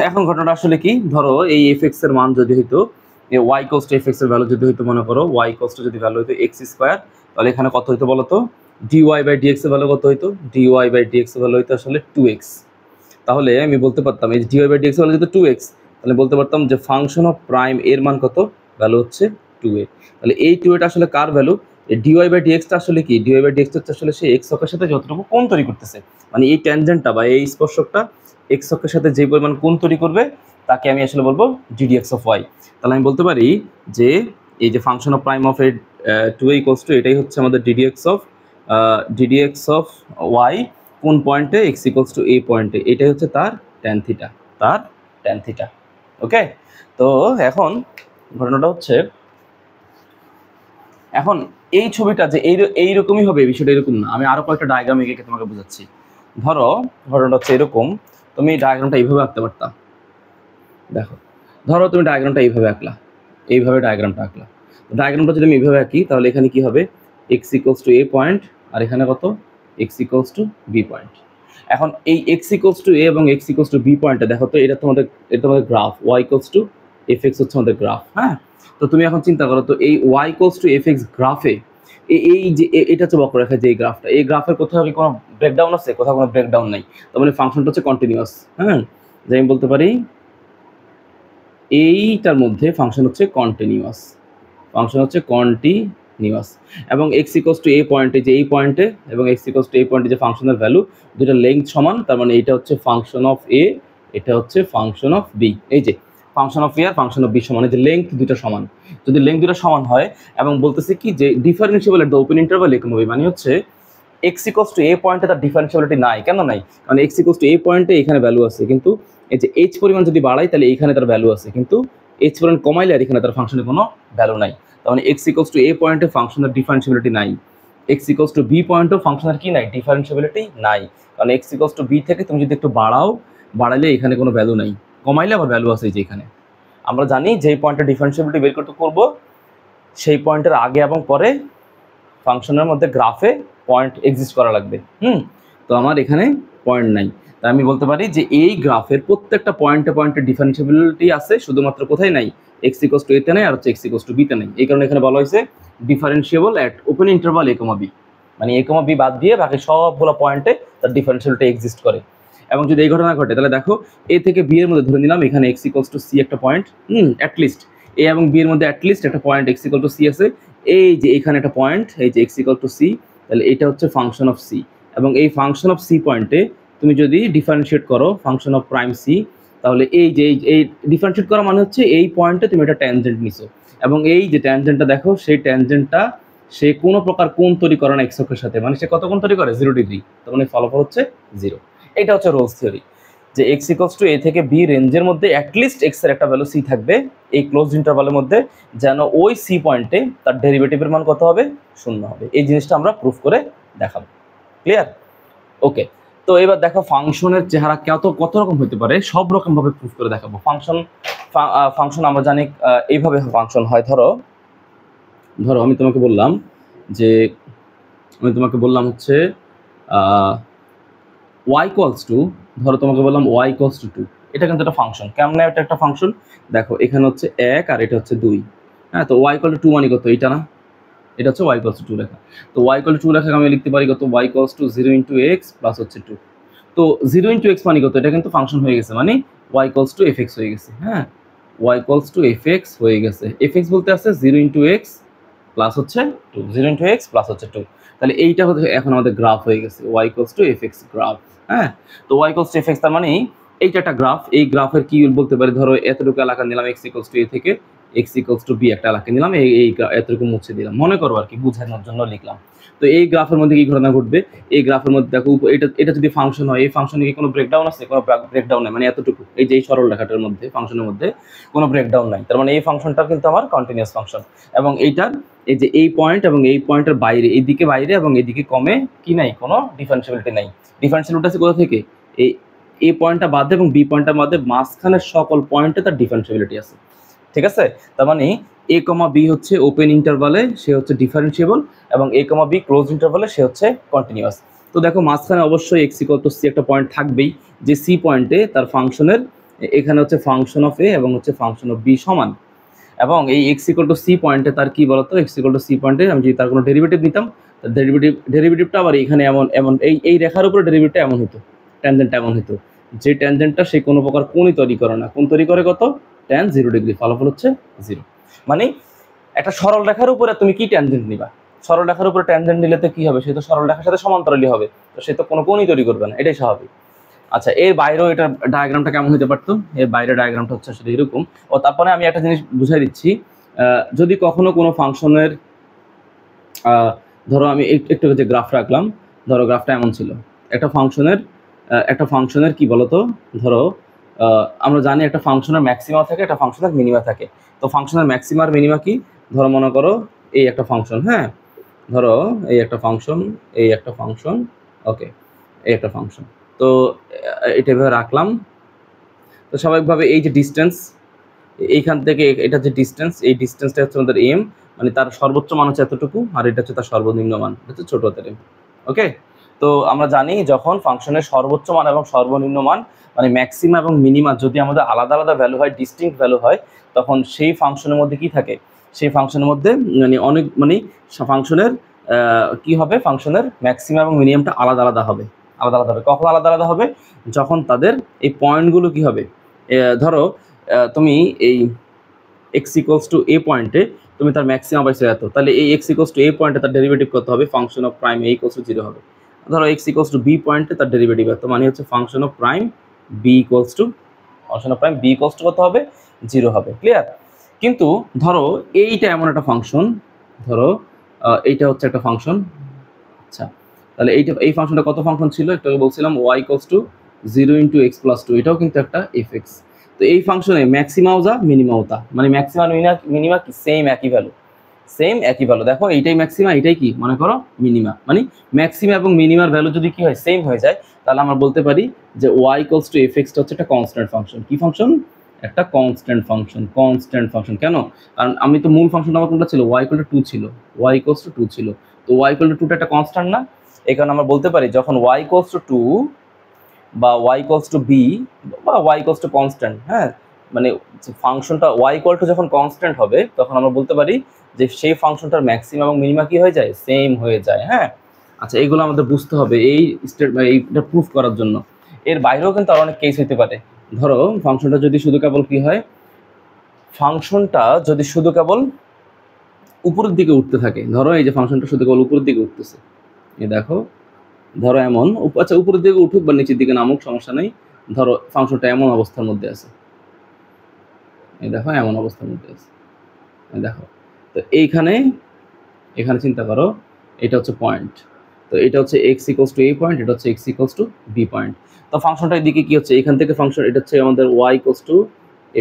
এখন ঘটনাটা আসলে কি, ধরো এই এফ এক্স এর মান যদি হইতো, y equals to F x এর ভ্যালু যদি হইতো, মনে করো ওয়াই ইকুয়ালস টু যদি ভ্যালু হইতো এক্স স্কোয়ার, তাহলে এখানে কত হইতো বলো তো, ডিওয়াই বাই ডিএক্স এর ভ্যালু কত হইতো, ডিওয়াই বাই ডিএক্স এর ভ্যালু হইতো আসলে 2x। তাহলে আমি বলতে পারতাম এই ডিওয়াই বাই ডিএক্স এর ভ্যালু যেহেতু 2x, তাহলে বলতে পারতাম যে ফাংশন অফ প্রাইম এর মান কত, ভ্যালু হচ্ছে 2a। তাহলে এই 2a টা আসলে কার ভ্যালু, এই ডিওয়াই বাই ডিএক্সটা আসলে কি, ডিওয়াই বাই ডিএক্স হচ্ছে আসলে সেই এক্স অক্ষের সাথে যতটুকু কোণ তৈরি করতেছে, মানে এই ট্যানজেন্টটা বা এই স্পর্শকটা এক্স অক্ষের সাথে যে পরিমাণ কোণ তৈরি করবে তাকে আমি আসলে বলবো ডিডিএক্স অফ ওয়াই। তাহলে আমি বলতে পারি যে এই যে function of prime of A 2a equals to, এটাই হচ্ছে আমাদের ডিডিএক্স অফ ওয়াই, কোন পয়েন্টে, এক্স ইকুয়ালস টু এ পয়েন্টে, এটাই হচ্ছে তার ট্যান থিটা, ওকে। তো এখন ঘটনাটা হচ্ছে, এখন এই ছবিটা যে এইরকমই হবে বিষয়টা এরকম না, আমি আরো কয়েকটা ডায়াগ্রাম এঁকে তোমাকে বোঝাচ্ছি। ধরো ঘটনাটা হচ্ছে এরকম, তুমি ডায়াগ্রামটা এইভাবে আঁকতে পারতা, দেখো ধরো তুমি ডায়াগ্রামটা এইভাবে আঁকলা, এইভাবে ডায়াগ্রামটা আঁকলা, ডায়াগ্রামটা যদি আমি এইভাবে আঁকি তাহলে এখানে কি হবে, X equals to A point, আর এখানে কত, X equals to B point. এখন এই এক্স ইকুয়ালস টু এ এবং এক্স ইকুয়ালস টু বি পয়েন্টটা দেখো তো, এটা তোমাদের graph, y equals to F x হচ্ছে আমাদের গ্রাফ, হ্যাঁ। তো তুমি এখন চিন্তা করো তো এই y equals to F x গ্রাফে এই যে এটা হচ্ছে বক্ররেখা, যে এই গ্রাফটা, এই গ্রাফের কোথাও কি কোনো ব্রেকডাউন আছে, কোথাও কোনো ব্রেকডাউন নাই, তার মানে ফাংশনটা হচ্ছে কন্টিনিউয়াস, হ্যাঁ। যে আমি বলতে পারি এইটার মধ্যে ফাংশন হচ্ছে কন্টিনিউয়াস, এবং এক্স ইকুয়ালস টু এ পয়েন্টে, যে এই পয়েন্টে এবং এক্স ইকুয়ালস টু এই পয়েন্টে যে ফাংশনের ভ্যালু দুটো লেংথ সমান, তার মানে এটা হচ্ছে ফাংশন অফ এ, এটা হচ্ছে ফাংশন অফ বি, এই যে ফাংশন অফ এ আর ফাংশন অফ বি সমান, এই যে লেংথ দুটো সমান, যদি লেংথ দুটো সমান হয় এবং বলতেছে কি যে differentiable at the open interval এরকম হবে, মানে হচ্ছে এক্স ইকুয়ালস টু এ পয়েন্টে তার ডিফারেন্সিয়াবিলিটি নাই, কেন নাই, কারণ এক্স ইকুয়ালস টু এ পয়েন্টে এখানে ভ্যালু আছে, কিন্তু এই যে এইচ পরিমাণ যদি বাড়াই তাহলে এইখানে তার ভ্যালু আছে, কিন্তু এইচ পরিমাণ কমাইলে আর এখানে তার ফাংশনের কোনো ভ্যালু নাই, তার মানে এক্স ইকুয়ালস টু এ পয়েন্টে ফাংশনের ডিফারেন্সিয়াবিলিটি নাই, এক্স ইকুয়ালস টু বি পয়েন্টেও ফাংশনের কি নাই, ডিফারেন্সিয়াবিলিটি নাই, কারণ এক্স ইকুয়ালস টু বি থেকে তুমি যদি একটু বাড়াইলে এখানে কোনো ভ্যালু নাই, কমাইলে আবার ভ্যালু আছে, যে এখানে আমরা জানি যেই পয়েন্টে ডিফারেন্সিয়াবিলিটি বের করতে করবো সেই পয়েন্টের আগে এবং পরে ফাংশনের মধ্যে গ্রাফে পয়েন্ট এক্সিস্ট করা লাগবে, তো আমার এখানে পয়েন্ট নাই, আমি বলতে পারি যে এই গ্রাফের প্রত্যেকটা পয়েন্টে পয়েন্টে ডিফারেন্সিয়াবিলিটি আছে, শুধুমাত্র কোথায় নাই, এক্স ইকুয়ালস টু এতে নাই আর হচ্ছে এক্স ইকুয়ালস টু বিতে নাই। এই কারণে এখানে বলা হয়েছে differentiable at open interval a comma b, মানে এ কমা বি বাদ দিয়ে বাকি সবগুলো পয়েন্টে তার ডিফারেন্সিয়াবিলিটি এক্সিস্ট করে। এবং যদি এই ঘটনা ঘটে তাহলে দেখো এ থেকে বি এর মধ্যে ধরে নিলাম এখানে এক্স ইকুয়ালস টু সি একটা পয়েন্ট, অ্যাটলিস্ট এ এবং বি এর মধ্যে অ্যাটলিস্ট একটা point x equal to c আছে, এই যে এখানে একটা পয়েন্ট এই যে এক্স ইকুয়াল টু সি, তাহলে এটা হচ্ছে ফাংশন অফ সি। এবং এই ফাংশন অফ সি পয়েন্টে তুমি যদি ডিফারেন্সিয়েট করো ফাংশন অফ প্রাইম সি, তাহলে এই যে এই ডিফারেন্সিয়েট করা মানে হচ্ছে এই পয়েন্টে তুমি একটা ট্যানজেন্ট নিছো, এবং এই যে ট্যানজেন্টটা দেখো সেই ট্যানজেন্টটা সে কোনো প্রকার কোণ তৈরি করে না এক্স অক্ষের সাথে, মানে সে কত কোণ তৈরি করে 0 ডিগ্রি, তার মানে ফলাফল হচ্ছে 0। এটা হচ্ছে রোলস থিওরি, যে এক্স ইকুয়ালস টু এ থেকে বি রেঞ্জের মধ্যে অ্যাটলিস্ট এক্স এর একটা ভ্যালু সি থাকবে এই ক্লোজ ইন্টারভালের মধ্যে, যেন ওই সি পয়েন্টে তার ডেরিভেটিভের মান কত হবে, 0 হবে। এই জিনিসটা আমরা প্রুফ করে দেখাবো। ক্লিয়ার? ওকে, তো এবার দেখো ফাংশনের চেহারা কত রকম হতে পারে, সব রকম ভাবে প্রুফ করে দেখাবো। ফাংশন আমরা জানি এইভাবে ফাংশন হয়। ধরো আমি তোমাকে বললাম যে হচ্ছে y ইকুয়ালস টু, ধরো তোমাকে বললাম y ইকুয়ালস টু 2, এটা কিন্তু একটা ফাংশন। কেমন এটা একটা ফাংশন, দেখো এখানে হচ্ছে 1 আর এটা হচ্ছে 2, হ্যাঁ, তো y ইকুয়াল টু 2 মানে কত, এটা না, এটা হচ্ছে y ইকুয়ালস টু 2 লেখা। তো y ইকুয়াল টু 2 লেখা আমি লিখতে পারি কত, y equals to 0 into x plus হচ্ছে 2। তো 0 ইনটু x মানে কত, এটা কিন্তু ফাংশন হয়ে গেছে, মানে y ইকুয়ালস টু fx হয়ে গেছে। হ্যাঁ, y ইকুয়ালস টু fx হয়ে গেছে। fx বলতে আছে 0 ইনটু x প্লাস হচ্ছে 2, 0 ইনটু x প্লাস হচ্ছে 2। তাহলে এইটা হচ্ছে এখন আমাদের গ্রাফ হয়ে গেছে, y equals to fx graph. হ্যাঁ, তো y ইকুয়ালস টু fx তার মানে এইটা একটা গ্রাফ। এই গ্রাফের কি বলতে পারি, ধরো এতটুকু এলাকা নিলাম x ইকুয়ালস টু a থেকে x ইকুয়ালস টু b একটা এলাকা নিলাম, এই এতটুকু মুছে দিলাম, মনে করো আর কি, বোঝানোর জন্য লিখলাম। তো এই গ্রাফের মধ্যে কি ঘটনা ঘটবে, এই গ্রাফের মধ্যে দেখো এটা যদি ফাংশন হয়, এই ফাংশনে কি কোনো ব্রেকডাউন আছে, কোনো ব্রেকডাউন নাই, মানে এতটুকু এই যে এই সরল রেখাটার মধ্যে ফাংশনের মধ্যে কোনো ব্রেকডাউন নাই, তার মানে এই ফাংশনটা কিন্তু আমার কন্টিনিউয়াস ফাংশন। এবং এইটার এই যে এই পয়েন্ট এবং এই পয়েন্টের বাইরে, এইদিকে বাইরে এবং এইদিকে কমে কি নাই, কোনো ডিফারেন্সিয়াবিলিটি নাই। ডিফারেন্সিয়াবিলিটি আছে কোথা থেকে, এই পয়েন্টটা বাদে এবং বি পয়েন্টটার মধ্যে মাঝখানের সকল পয়েন্টে তার ডিফারেন্সিয়াবিলিটি আছে। ঠিক আছে, তার মানে a, b হচ্ছে ওপেন ইন্টারভালে সে হচ্ছে ডিফারেন্সিয়েবল, এবং a, b ক্লোজ ইন্টারভালে সে হচ্ছে কন্টিনিউয়াস। তো দেখো মাঝখানে অবশ্যই x ইকুয়াল টু c একটা পয়েন্ট থাকবেই, যে c পয়েন্টে তার ফাংশনের এখানে হচ্ছে ফাংশন অফ a এবং হচ্ছে ফাংশন অফ b সমান। এবং এই x ইকুয়াল টু c পয়েন্টে তার কি বলতো, x ইকুয়াল টু c পয়েন্টে আমি যদি তার কোনো ডেরিভেটিভ নিতাম, তার ডেরিভেটিভটা আবার এখানে এমন এই রেখার উপরে ডেরিভেটিভটা এমন হতো, ট্যানজেন্টটা এমন হতো, যে ট্যানজেন্টটা সে কোনো প্রকার কোণই তৈরি করে না, কোণ তৈরি করে কত, tan 0 ডিগ্রি, ফলাফল হচ্ছে 0। মানে একটা সরল রেখার উপরে তুমি কি ট্যানজেন্ট নিবা, সরল রেখার উপরে ট্যানজেন্ট নিলে তো কি হবে, সে তো সরল রেখার সাথে সমান্তরালই হবে, তো সে তো কোনো কোণই তৈরি করবে না, এটাই স্বাভাবিক। আচ্ছা, এর বাইরেও এটা ডায়াগ্রামটা কেমন হতে পারতো, এর বাইরে ডায়াগ্রামটা হচ্ছে আসলে এরকম। ও তারপরে আমি একটা জিনিস বুঝাই দিচ্ছি, যদি কখনো কোনো ফাংশনের ধরো আমি একটু যে গ্রাফ রাখলাম, ধরো গ্রাফটা এমন ছিল, একটা ফাংশনের কি বলতো, ধরো আমরা জানি একটা ফাংশনের ম্যাক্সিমা থাকে, একটা ফাংশনের মিনিমা থাকে। তো ফাংশনের ম্যাক্সিমা আর মিনিমা কি, ধরো মনে করো এই একটা ফাংশন, হ্যাঁ, ধরো এই একটা ফাংশন, ওকে, এই একটা ফাংশন, তো এটা এভাবে রাখলাম। তো স্বাভাবিকভাবে এই যে ডিস্টেন্স এইখান থেকে এটা যে ডিস্টেন্স, এই ডিস্টেন্সটা হচ্ছে আমাদের এম, মানে তার সর্বোচ্চ মান হচ্ছে এতটুকু, আর এটা হচ্ছে তার সর্বনিম্ন মান, হচ্ছে ছোট হাতের এম। ওকে, তো আমরা জানি যখন ফাংশনের সর্বোচ্চ মান এবং সর্বনিম্ন মান মানে ম্যাক্সিমা এবং মিনিমা যদি আমাদের আলাদা আলাদা ভ্যালু হয়, ডিস্টিংক্ট ভ্যালু হয়, তখন সেই ফাংশনের মধ্যে কি থাকে, সেই ফাংশনের মধ্যে মানে ফাংশনের কি হবে, ফাংশনের ম্যাক্সিমা এবং মিনিমামটা আলাদা আলাদা হবে। কখন আলাদা আলাদা হবে, যখন তাদের এই পয়েন্টগুলো কি হবে, ধরো তুমি এই x ইকুয়ালস টু a পয়েন্টে তুমি তার ম্যাক্সিমাম পাইছো এত, তাহলে এই x ইকুয়ালস টু a পয়েন্টে তার ডেরিভেটিভ কত হবে, function of prime a equals to 0 হবে। ধরো x ইকুয়ালস টু b পয়েন্টে তার ডেরিভেটিভ এত, মানে হচ্ছে function of prime b equals to কত হবে, 0 হবে। ক্লিয়ার? কিন্তু ধরো এইটা এমন একটা ফাংশন, ধরো এইটা হচ্ছে একটা ফাংশন, আচ্ছা, তাহলে এই ফাংশনটা কত ফাংশন ছিল, একটু বলছিলাম y equals to 0 into x plus 2, এটাও কিন্তু একটা fx। তো এই ফাংশনে ম্যাক্সিমাও যা মিনিমাও তা, মানে ম্যাক্সিমা মিনিমা কি সেম একই ভ্যালু, দেখো এইটাই ম্যাক্সিমা, এইটাই কি মনে করো মিনিমা, মানে ম্যাক্সিমা এবং মিনিমার ভ্যালু যদি কি হয়, সেম হয়ে যায়, তাহলে আমরা বলতে পারি যে y ইকুয়ালস টু fx টা হচ্ছে একটা কনস্ট্যান্ট ফাংশন। কি ফাংশন? একটা কনস্ট্যান্ট ফাংশন। কেন? কারণ আমি তো মূল ফাংশনটা আমার কোনটা ছিল, y ইকুয়াল টু 2 ছিল, y ইকুয়ালস টু 2 ছিল, তো y ইকুয়াল টু 2 টা একটা কনস্ট্যান্ট না, এই কারণে আমরা বলতে পারি যখন y ইকুয়ালস টু 2 বা y ইকুয়ালস টু বি বা y ইকুয়ালস টু কনস্ট্যান্ট, হ্যাঁ, মানে ফাংশনটা y ইকুয়াল টু যখন কনস্ট্যান্ট হবে তখন আমরা বলতে পারি যে সেই ফাংশনটার ম্যাক্সিমাম এবং মিনিমা কি হয়ে যায়, সেম হয়ে যায়। হ্যাঁ, আচ্ছা, এগুলো আমাদের বুঝতে হবে এই এইটা প্রুফ করার জন্য। এর বাইরেও কিন্তু আরো অনেক কেস হতে পারে। ধরো ফাংশনটা যদি শুধু কেবল কি হয়, ফাংশনটা যদি শুধু কেবল উপরের দিকে উঠতে থাকে, ধরো এই যে ফাংশনটা শুধু কেবল উপরের দিকে উঠতেছে, এই দেখো, ধরো এমন, আচ্ছা উপরের দিকে উঠুক বা নিচের দিকে নামুক সমস্যা নেই, ধরো ফাংশনটা এমন অবস্থার মধ্যে আছে, এই দেখো এমন অবস্থার মধ্যে আছে, এই দেখো। তো এখানে চিন্তা করো, এটা হচ্ছে পয়েন্ট, তো এটা হচ্ছে x equals to A point, এটা হচ্ছে x equals to B point. তো ফাংশনটা এদিকে কি হচ্ছে, এখান থেকে ফাংশন এটা হচ্ছে আমাদের y equals to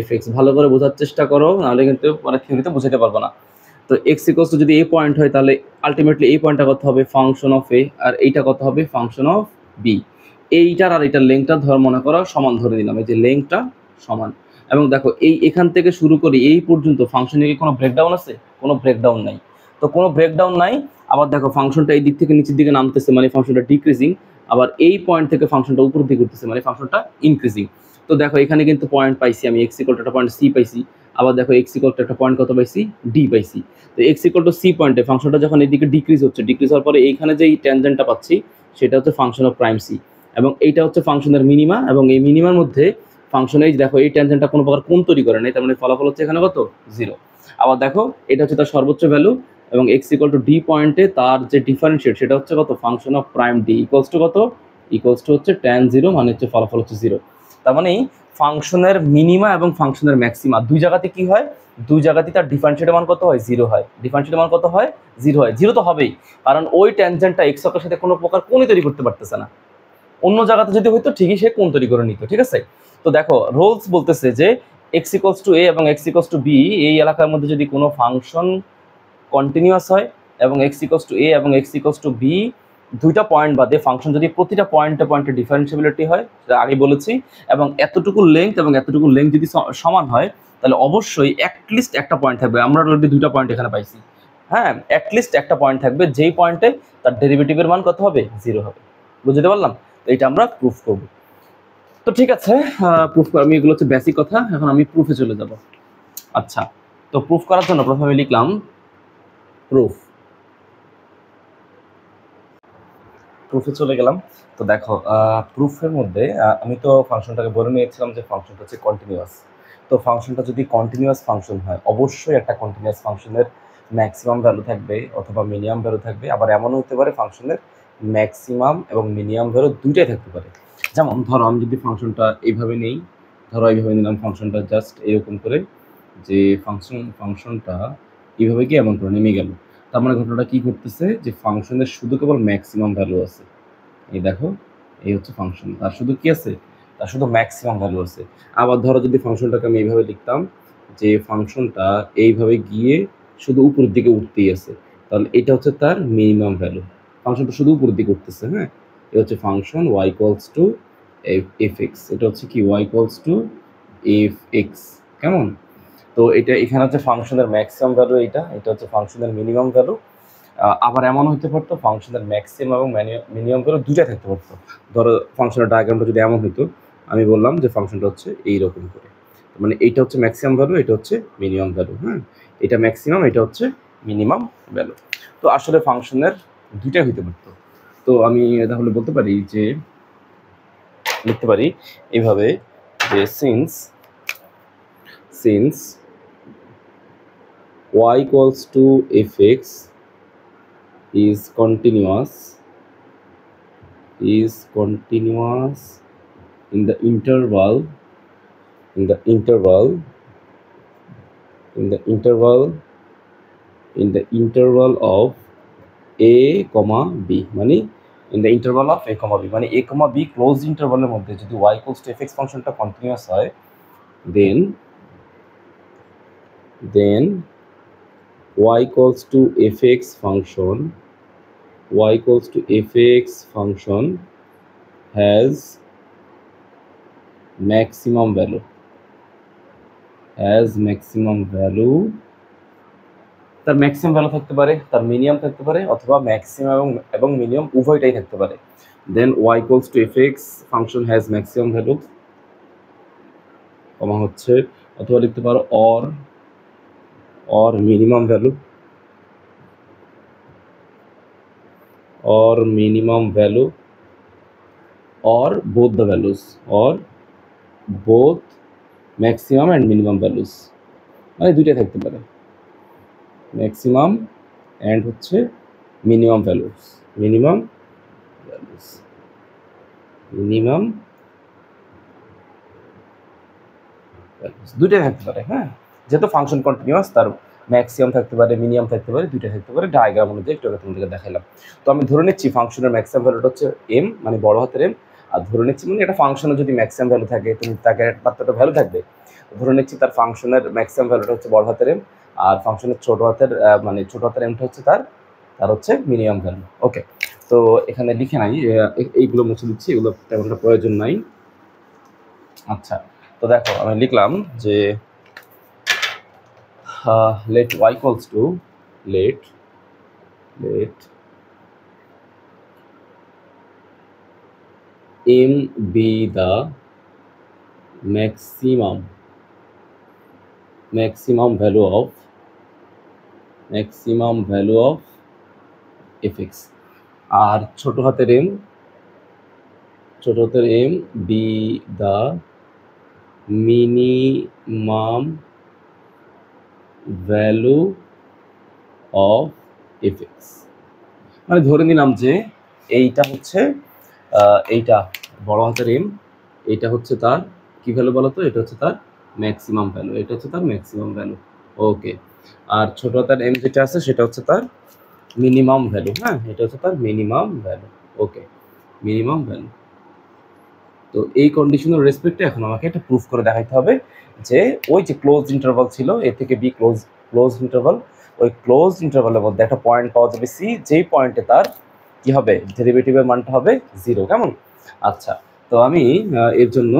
F x. ভালো করে বোঝার চেষ্টা করো, নাহলে কিন্তু মানে থিওরিতে বোঝাতে পারবো না। তো এক্স ইকুয়ালস টু যদি এ পয়েন্ট হয় তাহলে আলটিমেটলি এই পয়েন্টটা কত হবে, ফাংশন অফ এ, আর এইটা কত হবে, ফাংশন অফ বি। এইটার আর এইটার লেংথটা ধর মনে করো সমান ধরে দিলাম, এই যে লেংথটা সমান। এবং দেখো এখান থেকে শুরু করি এই পর্যন্ত ফাংশনে কি কোনো ব্রেকডাউন আছে, কোনো ব্রেকডাউন নাই। তো কোনো ব্রেকডাউন নাই। আবার দেখো ফাংশনটা এই দিক থেকে নিচের দিকে নামতেছে, মানে ফাংশনটা ডিক্রিজিং। আবার এই পয়েন্ট থেকে ফাংশনটা উপরের দিকে উঠতেছে, মানে ফাংশনটা ইনক্রিজিং। তো দেখো এখানে কিন্তু পয়েন্ট পাইছি আমি, এক্স ইকুয়াল টু একটা পয়েন্ট সি পাইছি। আবার দেখো এক্স ইকুয়াল টু একটা পয়েন্ট কত পাইছি, ডি পাইছি। তো এক্স ইকুয়াল টু সি পয়েন্টে ফাংশনটা যখন এদিকে ডিক্রিজ হচ্ছে, ডিক্রিজ হওয়ার পরে এইখানে যে ট্যানজেন্টটা পাচ্ছি সেটা হচ্ছে ফাংশন অফ প্রাইম সি, এবং এইটা হচ্ছে ফাংশনের মিনিমা। এবং এই মিনিমার মধ্যে ফাংশনে দেখো এই ট্যানজেন্টটা কোনো প্রকার কোণ তৈরি করে নাই, তার মানে ফলাফল হচ্ছে এখানে কত, 0। আবার দেখো এটা হচ্ছে তার সর্বোচ্চ ভ্যালু, এবং এক্স ইকুয়াল টু ডি পয়েন্টে তার যে ডিফারেন্সিয়েট সেটা হচ্ছে কত, function of prime D equals to কত, ইকুয়ালস টু হচ্ছে ট্যান 0, মানে হচ্ছে ফলাফল হচ্ছে 0। তার মানে ফাংশনের মিনিমা এবং ফাংশনের ম্যাক্সিমা দুই জায়গাতে কি হয়, দুই জায়গাতেই তার ডিফারেন্সিয়েটের মান কত হয়, 0 হয়। ডিফারেন্সিয়েটের মান কত হয়, 0 হয়। 0 তো হবেই, কারণ ওই ট্যানজেন্টটা এক্স অক্ষের সাথে কোনো প্রকার কোণই তৈরি করতে পারতেছে না। অন্য জায়গাতে যদি হইতো ঠিকই সে কোণ তৈরি করে নিত, ঠিক আছে। তো দেখো রোলস বলতেছে যে এক্স ইকুয়ালস টু এ এবং এক্স ইকুয়ালস টু বি, এই এলাকার মধ্যে যদি কোনো ফাংশন কন্টিনিউয়াস হয় এবং এক্স ইকুয়ালস টু এ এবং এক্স ইকুয়ালস টু বি দুইটা পয়েন্ট বাদে ফাংশন যদি প্রতিটা পয়েন্টে পয়েন্টে ডিফারেন্সিবিলিটি হয়, সেটা আগে বলেছি, এবং এতটুকু লেংথ এবং এতটুকু লেংথ যদি সমান হয়, তাহলে অবশ্যই অ্যাটলিস্ট একটা পয়েন্ট থাকবে। আমরা অলরেডি দুইটা পয়েন্ট এখানে পাইছি, হ্যাঁ, অ্যাটলিস্ট একটা পয়েন্ট থাকবে যেই পয়েন্টে তার ডেরিভেটিভের মান কত হবে, 0 হবে। বুঝতে পারলাম? তো এটা আমরা প্রুফ করব। তো ঠিক আছে, প্রুফ করা, আমি এগুলো হচ্ছে বেসিক কথা, এখন আমি প্রুফে চলে যাব। আচ্ছা, তো প্রুফ করার জন্য প্রথমে লিখলাম প্রুফ, প্রুফে চলে গেলাম। তো দেখো প্রুফের মধ্যে আমি তো ফাংশনটাকে বলে নিয়েছিলাম যে ফাংশনটা হচ্ছে কন্টিনিউয়াস। তো ফাংশনটা যদি কন্টিনিউয়াস ফাংশন হয়, অবশ্যই একটা কন্টিনিউয়াস ফাংশনের ম্যাক্সিমাম ভ্যালু থাকবে অথবা মিনিমাম ভ্যালু থাকবে। আবার এমনও হতে পারে ফাংশনের ম্যাক্সিমাম এবং মিনিমাম ভ্যালু দুইটাই থাকতে পারে। যেমন ধরো আমি যদি ফাংশনটা এইভাবে নেই, ধরো এইভাবে নিলাম ফাংশনটা, জাস্ট এরকম করে যে ফাংশনটা এইভাবে কি এমন করে নেমে গেল। তার মানে ঘটনাটা কি করতেছে, যে ফাংশনের শুধু কেবল ম্যাক্সিমাম ভ্যালু আছে। এই দেখো, এই হচ্ছে ফাংশন, তার শুধু কি আছে, তার শুধু ম্যাক্সিমাম ভ্যালু আছে। আবার ধরো যদি ফাংশনটাকে আমি এইভাবে লিখতাম যে ফাংশনটা এইভাবে গিয়ে শুধু উপরের দিকে উঠতেই আছে, তাহলে এটা হচ্ছে তার মিনিমাম ভ্যালু। ফাংশনটা শুধু উপরের দিকে উঠতেছে, হ্যাঁ, এটা হচ্ছে function y equals to F x, এটা হচ্ছে কি y equals to F x. কেমন? তো এটা এখানে হচ্ছে ফাংশনের ম্যাক্সিমাম ভ্যালু, এটা হচ্ছে ফাংশনের মিনিমাম ভ্যালু। আবার এমন হতে পারতো ফাংশনের ম্যাক্সিমাম এবং মিনিমাম ভ্যালু দুইটা থাকতে পারতো। ধরো ফাংশনের ডায়াগ্রামটা যদি এমন হতো, আমি বললাম যে ফাংশনটা হচ্ছে এইরকম করে, মানে এইটা হচ্ছে ম্যাক্সিমাম ভ্যালু, এটা হচ্ছে মিনিমাম ভ্যালু, হ্যাঁ, এটা ম্যাক্সিমাম, এটা হচ্ছে মিনিমাম ভ্যালু। তো আসলে ফাংশনের দুইটাই হইতে পারতো। তো আমি তাহলে বলতে পারি যে, লিখতে পারি এইভাবে যে since y equals to fx is continuous in the interval of a comma b, মানে in the interval of a comma b, মানে a comma b ক্লোজ ইন্টারভালের মধ্যে যদি y equals to fx ফাংশনটা কন্টিনিউয়াস হয়, then y equals to fx function has maximum value, তার ম্যাক্সিমাম ভ্যালু থাকতে পারে, তার মিনিমাম থাকতে পারে, অথবা ম্যাক্সিমাম এবং মিনিমাম উভয়টাই থাকতে পারে। Then Y equals to F X function has maximum value, comma হচ্ছে, অথবা লিখতে পারো or minimum value, or minimum value or both the values, or both maximum and minimum values, মানে দুইটা থাকতে পারে, ম্যাক্সিমাম অ্যান্ড হচ্ছে minimum values, minimum values, minimum values দুইটাই থাকতে পারে। হ্যাঁ, যেহেতু ফাংশন কন্টিনিউয়াস তার ম্যাক্সিমাম থাকতে পারে, মিনিমাম থাকতে পারে, দুইটা থাকতে পারে। ডায়াগ্রাম অনুযায়ী একটু তোমাদেরকে দেখাইলাম। তো আমি ধরে নিচ্ছি ফাংশনের ম্যাক্সিমাম ভ্যালুটা হচ্ছে এম, মানে বড় হাতের এম। আর ধরে নিচ্ছি মানে একটা ফাংশনের যদি ম্যাক্সিমাম ভ্যালু থাকে তুমি তাকে তার তো একটা ভ্যালু থাকবে, ধরে নিচ্ছি তার ফাংশনের ম্যাক্সিমাম ভ্যালুটা হচ্ছে বড় হাতের এম, আর ফাংশনের ছোট হাতের মানে ছোট হাতের এমটা হচ্ছে তার হচ্ছে মিনিমাম ভ্যালু। ওকে, তো এখানে লিখে নাই, এইগুলো মুছে দিচ্ছি, এগুলো তেমন একটা প্রয়োজন নাই। আচ্ছা, তো দেখো আমি লিখলাম যে let y equals to let m be the maximum value of fx, আর ছোট হাতের m be the minimum value of fx, মানে ধরে নিলাম যে এইটা হচ্ছে এইটা বড় হাতের এম, এইটা হচ্ছে তার কি ভ্যালু বলো তো, এটা হচ্ছে তার ম্যাক্সিমাম ভ্যালু, এটা হচ্ছে তার ম্যাক্সিমাম ভ্যালু। ওকে, আর ছোট হাতের এম যেটা আছে সেটা হচ্ছে তার মিনিমাম ভ্যালু। হ্যাঁ, এটা হচ্ছে তার মিনিমাম ভ্যালু। ওকে, মিনিমাম ভ্যালু। তো এই কন্ডিশনের রেসপেক্টে এখন আমাকে একটা প্রুফ করে দেখাইতে হবে যে ওই যে ক্লোজ ইন্টারভাল ছিল এ থেকে বি, ক্লোজ ইন্টারভাল, ওই ক্লোজ ইন্টারভালের মধ্যে একটা পয়েন্ট পাওয়া যাবে সি, যেই পয়েন্টে তার কি হবে, ডেরিভেটিভের মানটা হবে 0। কেমন? আচ্ছা, তো আমি এর জন্য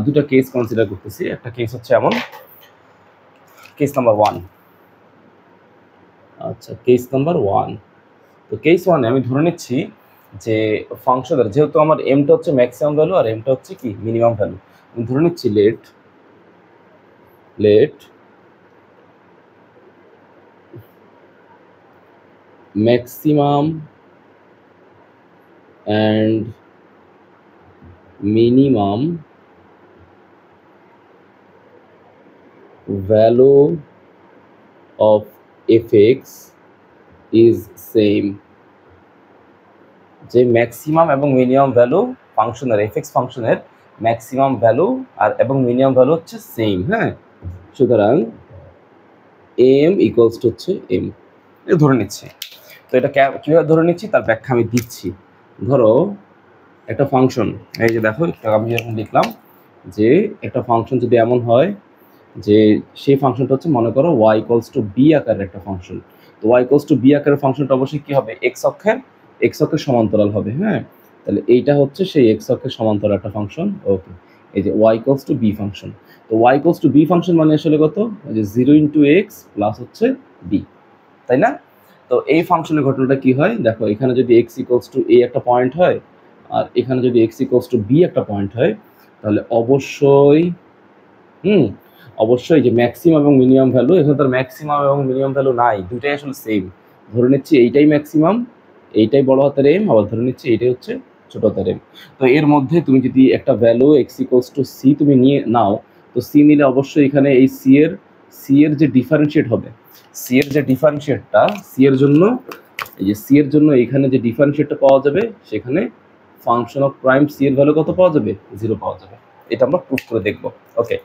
দুটো কেস কনসিডার করতেছি। একটা কেস হচ্ছে এমন, কেস নাম্বার 1। আচ্ছা, কেস নাম্বার 1। তো কেস 1 আমি ধরে নিচ্ছি যে ফাংশনের, যেহেতু আমার এমটা হচ্ছে ম্যাক্সিমাম ভ্যালু আর এমটা হচ্ছে কি মিনিমাম ভ্যালু, আমি ধরে নিচ্ছি let maximum and minimum value of f x is same, যে ম্যাক্সিমাম এবং মিনিমাম ভ্যালু ফাংশনের, এফএক্স ফাংশনের ম্যাক্সিমাম ভ্যালু আর এবং মিনিমাম ভ্যালু হচ্ছে সেম। হ্যাঁ, সুতরাং এম ইকুয়ালস টু হচ্ছে এম, এটা ধরে নিচ্ছি। তো এটা কীভাবে ধরে নিচ্ছি তার ব্যাখ্যা আমি দিচ্ছি। ধরো একটা ফাংশন, এই যে দেখো আমি যখন লিখলাম যে একটা ফাংশন যদি এমন হয় যে সেই ফাংশনটা হচ্ছে মনে করো ওয়াই ইকুয়ালস টু বি আকারের একটা ফাংশন, তো ওয়াই ইকুয়ালস টু বি আকারের ফাংশনটা অবশ্যই কী হবে, এক্স অক্ষের সমান্তরাল হবে। হ্যাঁ, তাহলে এইটা হচ্ছে সেই এক্স অক্ষের সমান্তরাল একটা ফাংশন। ওকে, এই যে Y equals to B function, তো Y equals to B function মানে আসলে কত, যে 0 ইন্টু এক্স প্লাস হচ্ছে বি, তাই না? তো এই ফাংশনের ঘটনাটা কি হয় দেখো, এখানে যদি এক্স ইকুয়ালস টু এ একটা পয়েন্ট হয় আর এখানে যদি এক্স ইকুয়ালস টু বি একটা পয়েন্ট হয়, তাহলে অবশ্যই যে ম্যাক্সিমাম এবং মিনিমাম ভ্যালু, এখানে তার ম্যাক্সিমাম এবং মিনিমাম ভ্যালু নাই, দুটাই আসলে সেম। ধরে নিচ্ছি এইটাই ম্যাক্সিমাম, এইটাই বড় হাতের এম, আবার ধরে নিচ্ছি এইটাই হচ্ছে ছোট হাতের এম। তো এর মধ্যে তুমি যদি একটা value x equals to c তুমি নিয়ে নাও, তো সি নিলে অবশ্যই এখানে এই সি এর যে ডিফারেন্সিয়েট হবে, সি এর যে ডিফারেন্সিয়েটটা, সি এর জন্য এই যে সি এর জন্য এখানে যে ডিফারেন্সিয়েটটা পাওয়া যাবে, সেখানে ফাংশন অফ প্রাইম সি এর ভ্যালু কত পাওয়া যাবে, 0 পাওয়া যাবে। এটা আমরা প্রুফ করে দেখব। ওকে,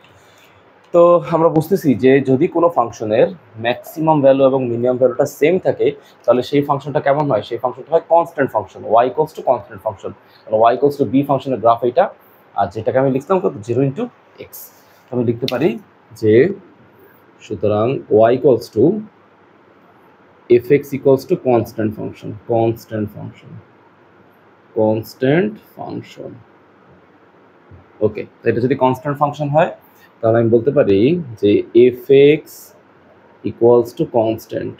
তো আমরা বুঝতেছি যে যদি কোনো ফাংশনের ম্যাক্সিমাম ভ্যালু এবং মিনিমাম ভ্যালুটা সেম থাকে, তাহলে সেই ফাংশনটা কেমন হয়, সেই ফাংশনটা হয় constant function, y equals to constant function. Y equals to b ফাংশনের গ্রাফ এইটা, আর যেটাকে আমি লিখতাম কত, 0 ইন্টু এক্স। আমি লিখতে পারি যে সুতরাং Y equals to F X equals to constant function. Okay, তো এটা যদি কনস্ট্যান্ট ফাংশন হয় তাহলে আমি বলতে পারি যে F X equals to constant,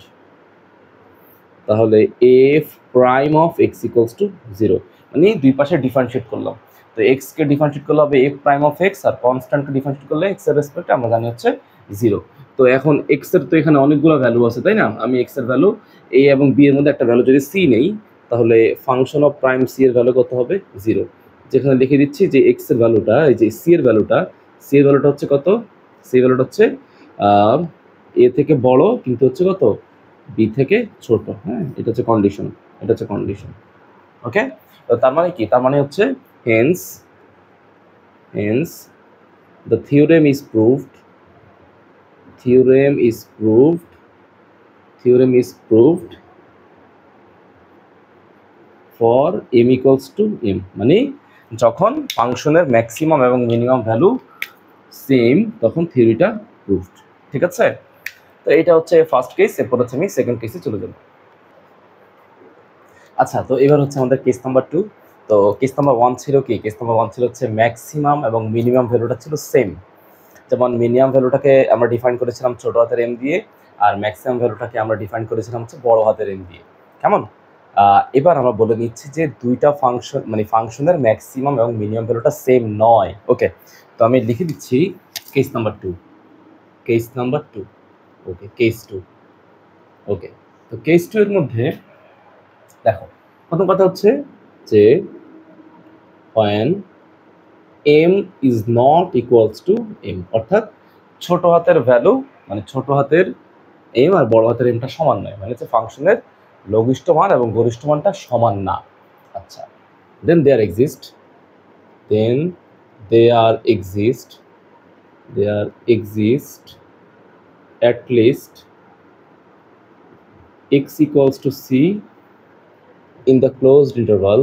তাহলে F prime of X equals to 0। মানে দুই পাশে ডিফারেন্সিয়েট করলাম। তো এক্স কে ডিফারেন্সিয়েট করলে হবে এফ প্রাইম অফ এক্স, আর কনস্ট্যান্টকে ডিফারেন্সিয়েট করলে এক্স এর রেসপেক্টে আমরা জানি হচ্ছে 0। তো এখন এক্স এর তো এখানে অনেকগুলো ভ্যালু আছে, তাই না? আমি এক্স এর ভ্যালু এ এবং বি এর মধ্যে একটা ভ্যালু যদি সি নেই, তাহলে ফাংশন অফ প্রাইম সি এর ভ্যালু কত হবে? 0। যেখানে লিখে দিচ্ছি যে এক্স এর ভ্যালুটা, এই যে সি এর ভ্যালুটা হচ্ছে কত? সি এর ভ্যালুটা হচ্ছে এ থেকে বড় কিন্তু হচ্ছে কত? বি থেকে ছোট। হ্যাঁ, এটা হচ্ছে কন্ডিশন, এটা হচ্ছে কন্ডিশন। ওকে, তো তার মানে কি? তার মানে হচ্ছে Haynes the theorem is proved for m equals to m, মানে যখন ফাংশনের ম্যাক্সিমাম এবং মিনিমাম ভ্যালু সেম তখন থিওরিটা প্রুভড। ঠিক আছে, তো এটা হচ্ছে ফার্স্ট কেস। এরপর হচ্ছে আমি সেকেন্ড কেসে চলে যাব। আচ্ছা, তো এবার হচ্ছে আমাদের কেস নাম্বার 2। তো কেস নাম্বার 1 ছিল কি? কেস নাম্বার 1 ছিল হচ্ছে ম্যাক্সিমাম এবং মিনিমাম ভ্যালুটা ছিল সেম। যেমন মিনিমাম ভ্যালুটাকে আমরা ডিফাইন করেছিলাম ছোট হাতের এম দিয়ে, আর ম্যাক্সিমাম ভ্যালুটাকে আমরা ডিফাইন করেছিলাম হচ্ছে বড় হাতের এম দিয়ে। কেমন? এবার আমরা বলে নিচ্ছি যে দুইটা ফাংশন মানে ফাংশনের ম্যাক্সিমাম এবং মিনিমাম ভ্যালুটা সেম নয়। ওকে, তো আমি লিখে দিচ্ছি কেস নাম্বার 2। ওকে, কেস 2। ওকে, তো কেস 2 এর মধ্যে দেখো, প্রথম কথা হচ্ছে যে when m is not equals to m, অর্থাৎ ছোট হাতের ভ্যালু মানে ছোট হাতের m আর বড় হাতের mটা সমান নয়, মানে হচ্ছে ফাংশনের লঘিষ্ঠ মান এবং গরিষ্ঠ মানটা সমান না। আচ্ছা, then there exist at least x equals to c in the closed interval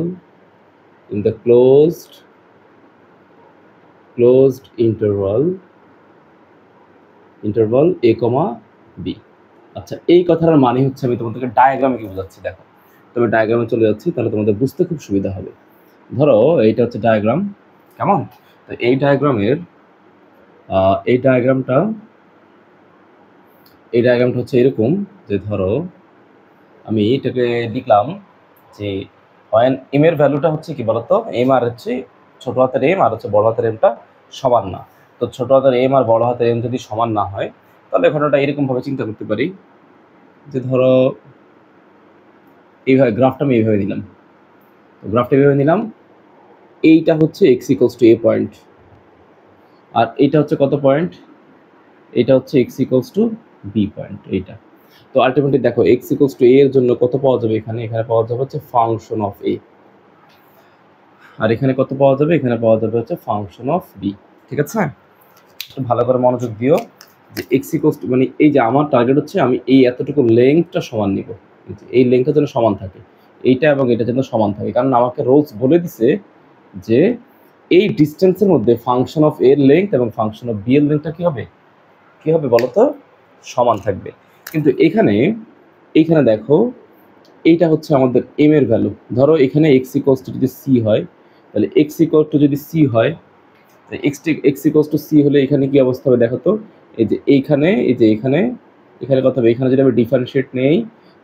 a comma b। আচ্ছা, এই কথাটার মানে হচ্ছে আমি তোমাদেরকে ডায়াগ্রামে কি বোঝাচ্ছি দেখো। তবে ডায়াগ্রামে চলে যাচ্ছি, তাহলে তোমাদের বুঝতে খুব সুবিধা হবে। ধরো এইটা হচ্ছে ডায়াগ্রাম, কেমন? তো এই ডায়াগ্রামটা হচ্ছে এরকম যে ধরো আমি এটাকে লিখলাম যে এম এর ভ্যালুটা হচ্ছে কি বলতো? এম আর হচ্ছে ছোট হাতের এম আর হচ্ছে বড় হাতের এমটা সমান না। তো ছোট হাতের এম আর বড় হাতের এম যদি সমান না হয়, তাহলে ঘটনাটা এরকমভাবে চিন্তা করতে পারি যে ধরো এইভাবে গ্রাফটা আমি এইভাবে নিলাম। তো গ্রাফটা এইভাবে নিলাম, এইটা হচ্ছে x equals to A point, আর এইটা হচ্ছে কত পয়েন্ট? এটা হচ্ছে x equals to B point, এইটা। তো আলটিমেটলি দেখো এক্স ইকুয়ালস টু এ এর জন্য কত পাওয়া যাবে? এখানে পাওয়া যাবে হচ্ছে ফাংশন অফ এ, আর এখানে কত পাওয়া যাবে? এখানে পাওয়া যাবে হচ্ছে ফাংশন অফ বি। ঠিক আছে, একটু ভালো করে মনোযোগ দিও যে এক্স ইকুয়ালস টু মানে এই যে আমার টার্গেট হচ্ছে আমি এই এতটুকু লেন্থটা সমান নিব, এই লেন্থটা যেন সমান থাকে, এইটা এবং এটা যেন সমান থাকে। কারণ আমাকে রোলস বলে দিছে যে এই ডিস্টেন্সের মধ্যে ফাংশন অফ এর লেন্থ এবং ফাংশন অফ বি এর লেন্থটা কি হবে বলো তো? সমান থাকবে। কিন্তু এইখানে দেখো এইটা হচ্ছে আমাদের এম এর ভ্যালু। ধরো এখানে এক্স ইকুয়ালস টু যদি সি হয়, তাহলে এক্স ইকুয়াল টু যদি সি হয়, এক্স ইকুয়ালস টু সি হলে এখানে কি অবস্থা হবে দেখো তো? এই যে এখানে কত হবে? এখানে যদি আমি ডিফারেন্সিয়েট নেই,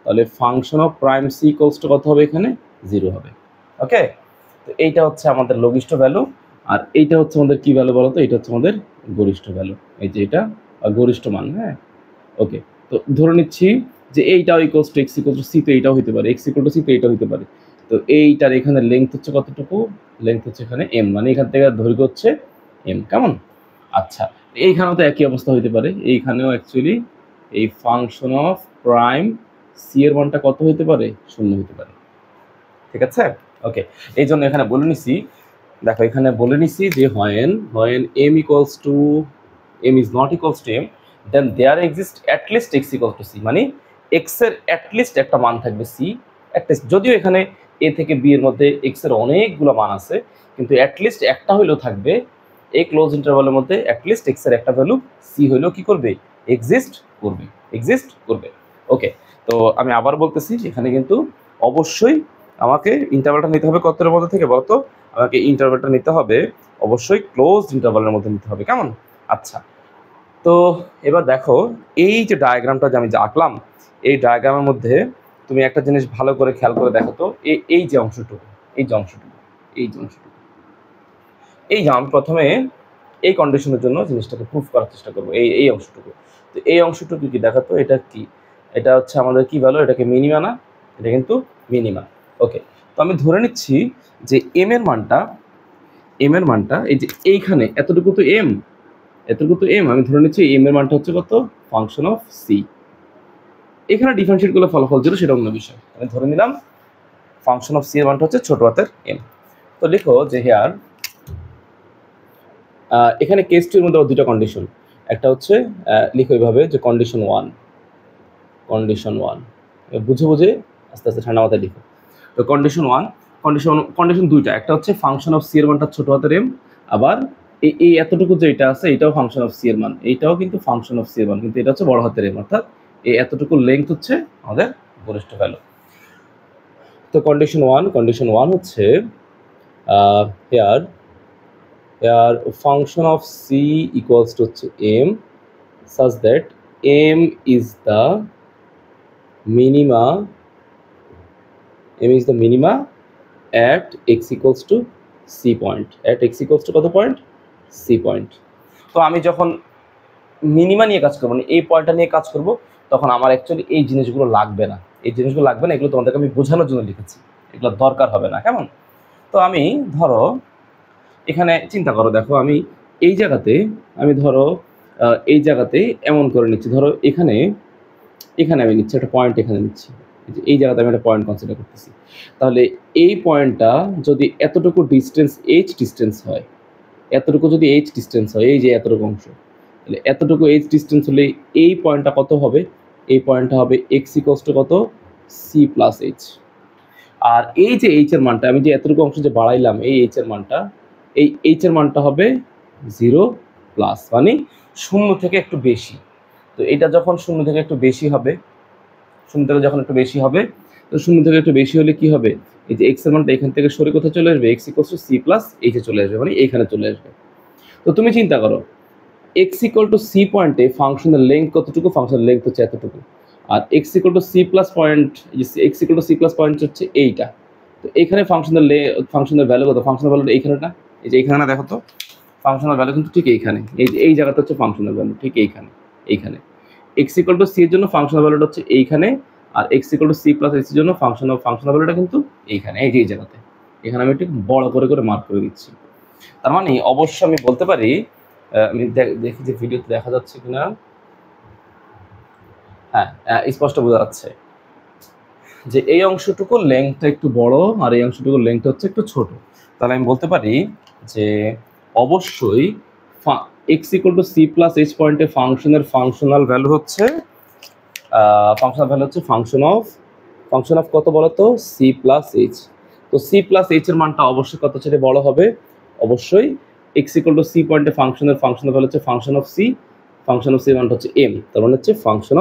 তাহলে function of prime C equals to কত হবে? এখানে 0 হবে। ওকে, তো এইটা হচ্ছে আমাদের লঘিষ্ঠ ভ্যালু, আর এইটা হচ্ছে আমাদের কি ভ্যালু বলো তো? এটা হচ্ছে আমাদের গরিষ্ঠ ভ্যালু, এই যে এটা গরিষ্ঠ মান। হ্যাঁ, ওকে, তো ধরে নিচ্ছি যে এইটাও equals to x equals to c, তো এইটাও হতে পারে, এক্স ইকুয়াল টু সি, তো এইটাও হতে পারে। তো এইটার এখানে লেন্থ হচ্ছে কতটুকু? লেন্থ হচ্ছে এখানে এম, মানে এখান থেকে দৈর্ঘ্য হচ্ছে এম। কেমন? আচ্ছা, এইখানেও তো একই অবস্থা হতে পারে। এইখানেও অ্যাকচুয়ালি এই ফাংশন অফ প্রাইম সি এর মানটা কত হতে পারে? 0 হতে পারে। ঠিক আছে, ওকে, এই জন্য এখানে বলে নিছি, দেখো এখানে বলে নিছি যে when m is not equals to m, then there exists at least x equals to c, মানে x এর at least একটা মান থাকবে c, যদিও এখানে a থেকে b এর মধ্যে x এর অনেকগুলো মান আছে, কিন্তু at least একটা হইলেও থাকবে এই ক্লোজ ইন্টারভালের মধ্যে, at least x এর একটা ভ্যালু c হইলেও কি করবে? এক্সিস্ট করবে। ওকে, তো আমি আবার বলতেছি, এখানে কিন্তু অবশ্যই আমাকে ইন্টারভালটা নিতে হবে কতটার মধ্যে থেকে বলতো? আমাকে ইন্টারভালটা নিতে হবে অবশ্যই ক্লোজড ইন্টারভালের মধ্যে নিতে হবে। কেমন? আচ্ছা, তো এবার দেখো এই যে ডায়াগ্রামটা যে আমি আঁকলাম, এই ডায়াগ্রামের মধ্যে তুমি একটা জিনিস ভালো করে খেয়াল করে দেখো তো, এই যে অংশটুকু এই যে অংশটুকু, এই যে আমি প্রথমে এই কন্ডিশনের জন্য জিনিসটাকে প্রুফ করার চেষ্টা করবো, এই অংশটুকু। তো এই অংশটুকু কি দেখাতো, এটা কি, এটা হচ্ছে আমাদের কি ভ্যালু, এটাকে মিনিমা না, এটা কিন্তু মিনিমা। ওকে, তো আমি ধরে নিচ্ছি যে এম এর মানটা এই যে এইখানে এতটুকু তো এম, আমি ধরে নিচ্ছি এম এর মানটা হচ্ছে কত, ফাংশন অফ সি। এখানে ডিফারেন্সিয়েট করলে ফলাফল জিরো, সেটা অন্য বিষয়। আমি ধরে নিলাম ফাংশন অফ সি এর মানটা হচ্ছে ছোট হাতের এম। তো লিখো যে হেয়ার এখানে কেস টু এর মধ্যে দুটো কন্ডিশন, একটা হচ্ছে লিখো এইভাবে যে কন্ডিশন ওয়ান, বুঝে বুঝে আস্তে আস্তে ঠান্ডা মাথায় লিখো। তো কন্ডিশন দুইটা, একটা হচ্ছে ফাংশন অফ সি এর মানটা ছোট হাতের এম, আবার এই এতটুকু যেটা আছে এটাও ফাংশন অফ সি এর মান, এইটাও কিন্তু ফাংশন অফ সি এর মান, কিন্তু এটা হচ্ছে বড় হাতের এম, অর্থাৎ এই এতটুকু লেংথ হচ্ছে আমাদের গরিষ্ঠ ভ্যালু। তো কন্ডিশন ওয়ান হচ্ছে here function of C equals to হচ্ছে m such that m is the minima at x equals to c point, at x equals to কত পয়েন্ট, c পয়েন্ট। তো আমি যখন মিনিমা নিয়ে কাজ করবো, মানে এই পয়েন্টটা নিয়ে কাজ করব, তখন আমার অ্যাকচুয়ালি এই জিনিসগুলো লাগবে না, এগুলো তোমাদেরকে আমি বোঝানোর জন্য লিখেছি, এগুলো দরকার হবে না, কেমন? তো আমি ধরো এখানে চিন্তা করো, দেখো আমি এই জায়গাতে এই জায়গাতে এমন করে নিচ্ছি, ধরো এখানে আমি নিচ্ছি একটা পয়েন্ট, এখানে নিচ্ছি, এই জায়গাতে আমি একটা পয়েন্ট কনসিডার করতেছি। তাহলে এই পয়েন্টটা যদি এতটুকু ডিস্টেন্স এইচ ডিস্টেন্স হয়, এই যে এতটুকু অংশ, তাহলে এতটুকু এইচ ডিস্টেন্স হলে এই পয়েন্টটা কত হবে, এই পয়েন্টটা হবে এক্স ইকুয়ালস টু কত, সি প্লাস এইচ। আর এই যে এইচ এর মানটা, আমি যে এতটুকু অংশ যে বাড়াইলাম, এই এইচ এর মানটা হবে 0 প্লাস, মানে শূন্য থেকে একটু বেশি। তো এটা যখন শূন্য থেকে একটু বেশি হবে, তো শূন্য থেকে একটু বেশি হলে কি হবে, এই যে এক্স এর মানটা এখান থেকে সরে কোথায় চলে আসবে, X equals to C plus এইচে চলে আসবে, মানে এইখানে চলে আসবে। তো তুমি চিন্তা করো, এক্স ইকুয়াল টু সি পয়েন্টে ফাংশনের লেংথ কতটুকু, ফাংশনের লেংথ হচ্ছে এতটুকু, আর X equal to C plus point, হচ্ছে এইটা। তো এখানে ফাংশনের ভ্যালু কত, ফাংশনের ভ্যালুটা এইখানেটা, এই যে এইখানে দেখো তো, ফাংশনের ভ্যালু কিন্তু ঠিক এইখানে, এই যে এই জায়গাটা হচ্ছে ফাংশনের ভ্যালু, ঠিক এইখানে এক্স ইকুয়াল টু সি এর জন্য ফাংশনের ভ্যালুটা হচ্ছে এইখানে, আর X equal to C plus H এর জন্য ফাংশনের ভ্যালুটা কিন্তু এইখানে, এই যে এই জায়গাতে। এখানে আমি একটু বড় করে মার্ক করে দিচ্ছি। তার মানে অবশ্যই আমি বলতে পারি, আমি দেখি যে ভিডিওতে দেখা যাচ্ছে কিনা, হ্যাঁ স্পষ্ট বোঝা যাচ্ছে যে এই অংশটুকুর লেংথটা একটু বড় আর এই অংশটুকুর লেংথটা হচ্ছে একটু ছোট। তাহলে আমি বলতে পারি যে অবশ্যই x equal to C plus h পয়েন্টে ফাংশনাল ভ্যালু হচ্ছে ফাংশন অফ কত বলতো, সি প্লাস এইচ। তো সি প্লাস এইচ এর মানটা অবশ্যই কত ছেড়ে বড় হবে, অবশ্যই এক্স ইকুয়াল টু সি পয়েন্টে ফাংশনাল ভ্যালু হচ্ছে ফাংশন অফ সি মানটা হচ্ছে এম, তার মানে হচ্ছে ফাংশন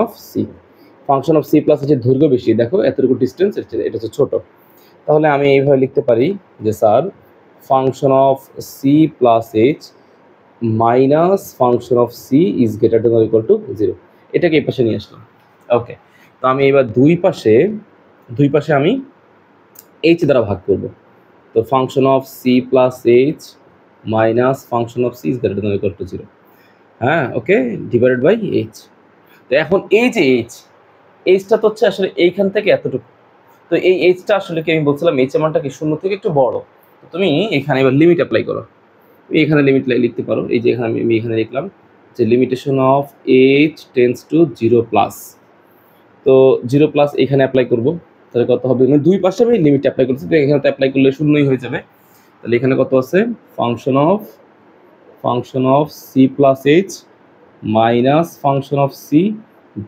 অফ সি প্লাস হচ্ছে দৈর্ঘ্য বেশি, দেখো এতটুকু ডিস্টেন্স, এটা হচ্ছে ছোট। তাহলে আমি এইভাবে লিখতে পারি যে sir function of C plus h minus function of c is greater than or equal to 0। এটাকে এই পাশে নিয়ে আসলাম। ওকে, তো আমি এবার দুই পাশে আমি এইচ দ্বারা ভাগ করব। তো function of C plus h minus function of c is greater than or equal to 0, হ্যাঁ ওকে, ডিভাইডেড বাই এইচ। তো এখন এই যে এইচটা তো হচ্ছে আসলে এইখান থেকে এতটুকু, তো এই এইচটা আসলে কি আমি বলছিলাম, এইচ এর মানটা কি শূন্য থেকে একটু বড়। তো তুমি এখানে এবার লিমিট অ্যাপ্লাই করো, তুমি এখানে লিমিট লিখতে পারো, এই যে এখানে আমি এখানে লিখলাম যে limitation of H tends to 0 plus. তো 0 প্লাস এখানে অ্যাপ্লাই করবো, তাহলে কত হবে, মানে দুই পাশে আমি লিমিট অ্যাপ্লাই করছি, তো এখানে তো অ্যাপ্লাই করলে শূন্যই হয়ে যাবে। তাহলে এখানে কত আছে, function of C plus h minus function of c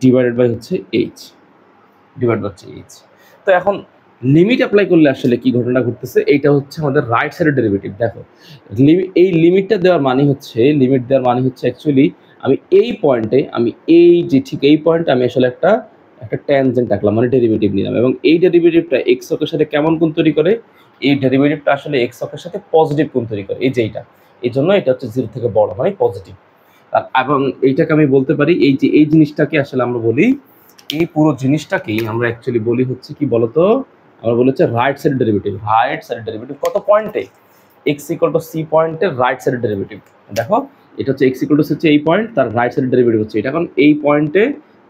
divided by হচ্ছে এইচ, তো এখন লিমিট অ্যাপ্লাই করলে আসলে কি ঘটনা ঘটতেছে, এইটা হচ্ছে আমাদের রাইট সাইডের ডেরিভেটিভ। দেখো এই লিমিট দেওয়ার মানে হচ্ছে অ্যাকচুয়ালি আমি এই পয়েন্টে, ঠিক এই পয়েন্টে আমি আসলে একটা ট্যানজেন্ট আঁকলাম, মানে ডেরিভেটিভ নিলাম, এবং এই ডেরিভেটিভটা এক্স অক্ষের সাথে কেমন কোণ তৈরি করে, এই ডেরিভেটিভটা আসলে এক্স অক্ষের সাথে পজিটিভ কোণ তৈরি করে, এই যে এইটা, এই জন্য এটা হচ্ছে 0 থেকে বড়, মানে পজিটিভ। এবং এইটাকে আমি বলতে পারি, এই জিনিসটাকে আসলে আমরা বলি, এই পুরো জিনিসটাকেই আমরা অ্যাকচুয়ালি বলি হচ্ছে কি বলতো, আমরা বলেছি right side derivative. Right side derivative কত পয়েন্টে? x ইকুয়াল টু সি পয়েন্টের রাইট সাইড ডেরিভেটিভ। দেখো এটা হচ্ছে x ইকুয়াল টু হচ্ছে এই পয়েন্ট, তার রাইট সাইড ডেরিভেটিভ হচ্ছে এটা। এখন এই পয়েন্টে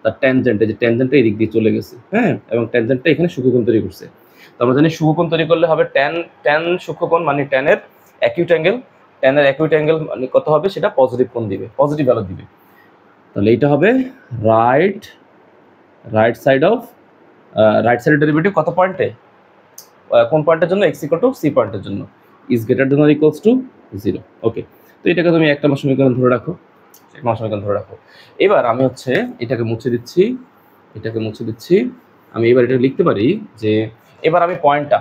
তার ট্যানজেন্ট, এই যে ট্যানজেন্টটা এই দিক দিয়ে চলে গেছে, হ্যাঁ, এবং ট্যানজেন্টটা এখানে সূক্ষ্মকোণ তৈরি করছে। তো আমরা জানি সূক্ষ্মকোণ তৈরি করলে হবে ট্যান সূক্ষ্মকোণ মানে ট্যানের অ্যাকিউট অ্যাঙ্গেল। ট্যানের অ্যাকিউট অ্যাঙ্গেল মানে কত হবে? সেটা পজিটিভ কোণ দিবে, পজিটিভ ভ্যালু দিবে। তাহলে এইটা হবে right side of right side derivative কত পয়েন্টে? কোন পয়েন্টের জন্য? x ইকুয়াল টু সি পয়েন্টের জন্য, is greater than or equals to 0। ওকে, তো এটাকে তুমি একটা নম্বর সমীকরণ ধরে রাখো, এক নম্বর সমীকরণ ধরে রাখো। এবার আমি হচ্ছে এটাকে মুছে দিচ্ছি, আমি এবার এটা লিখতে পারি যে এবার আমি পয়েন্টটা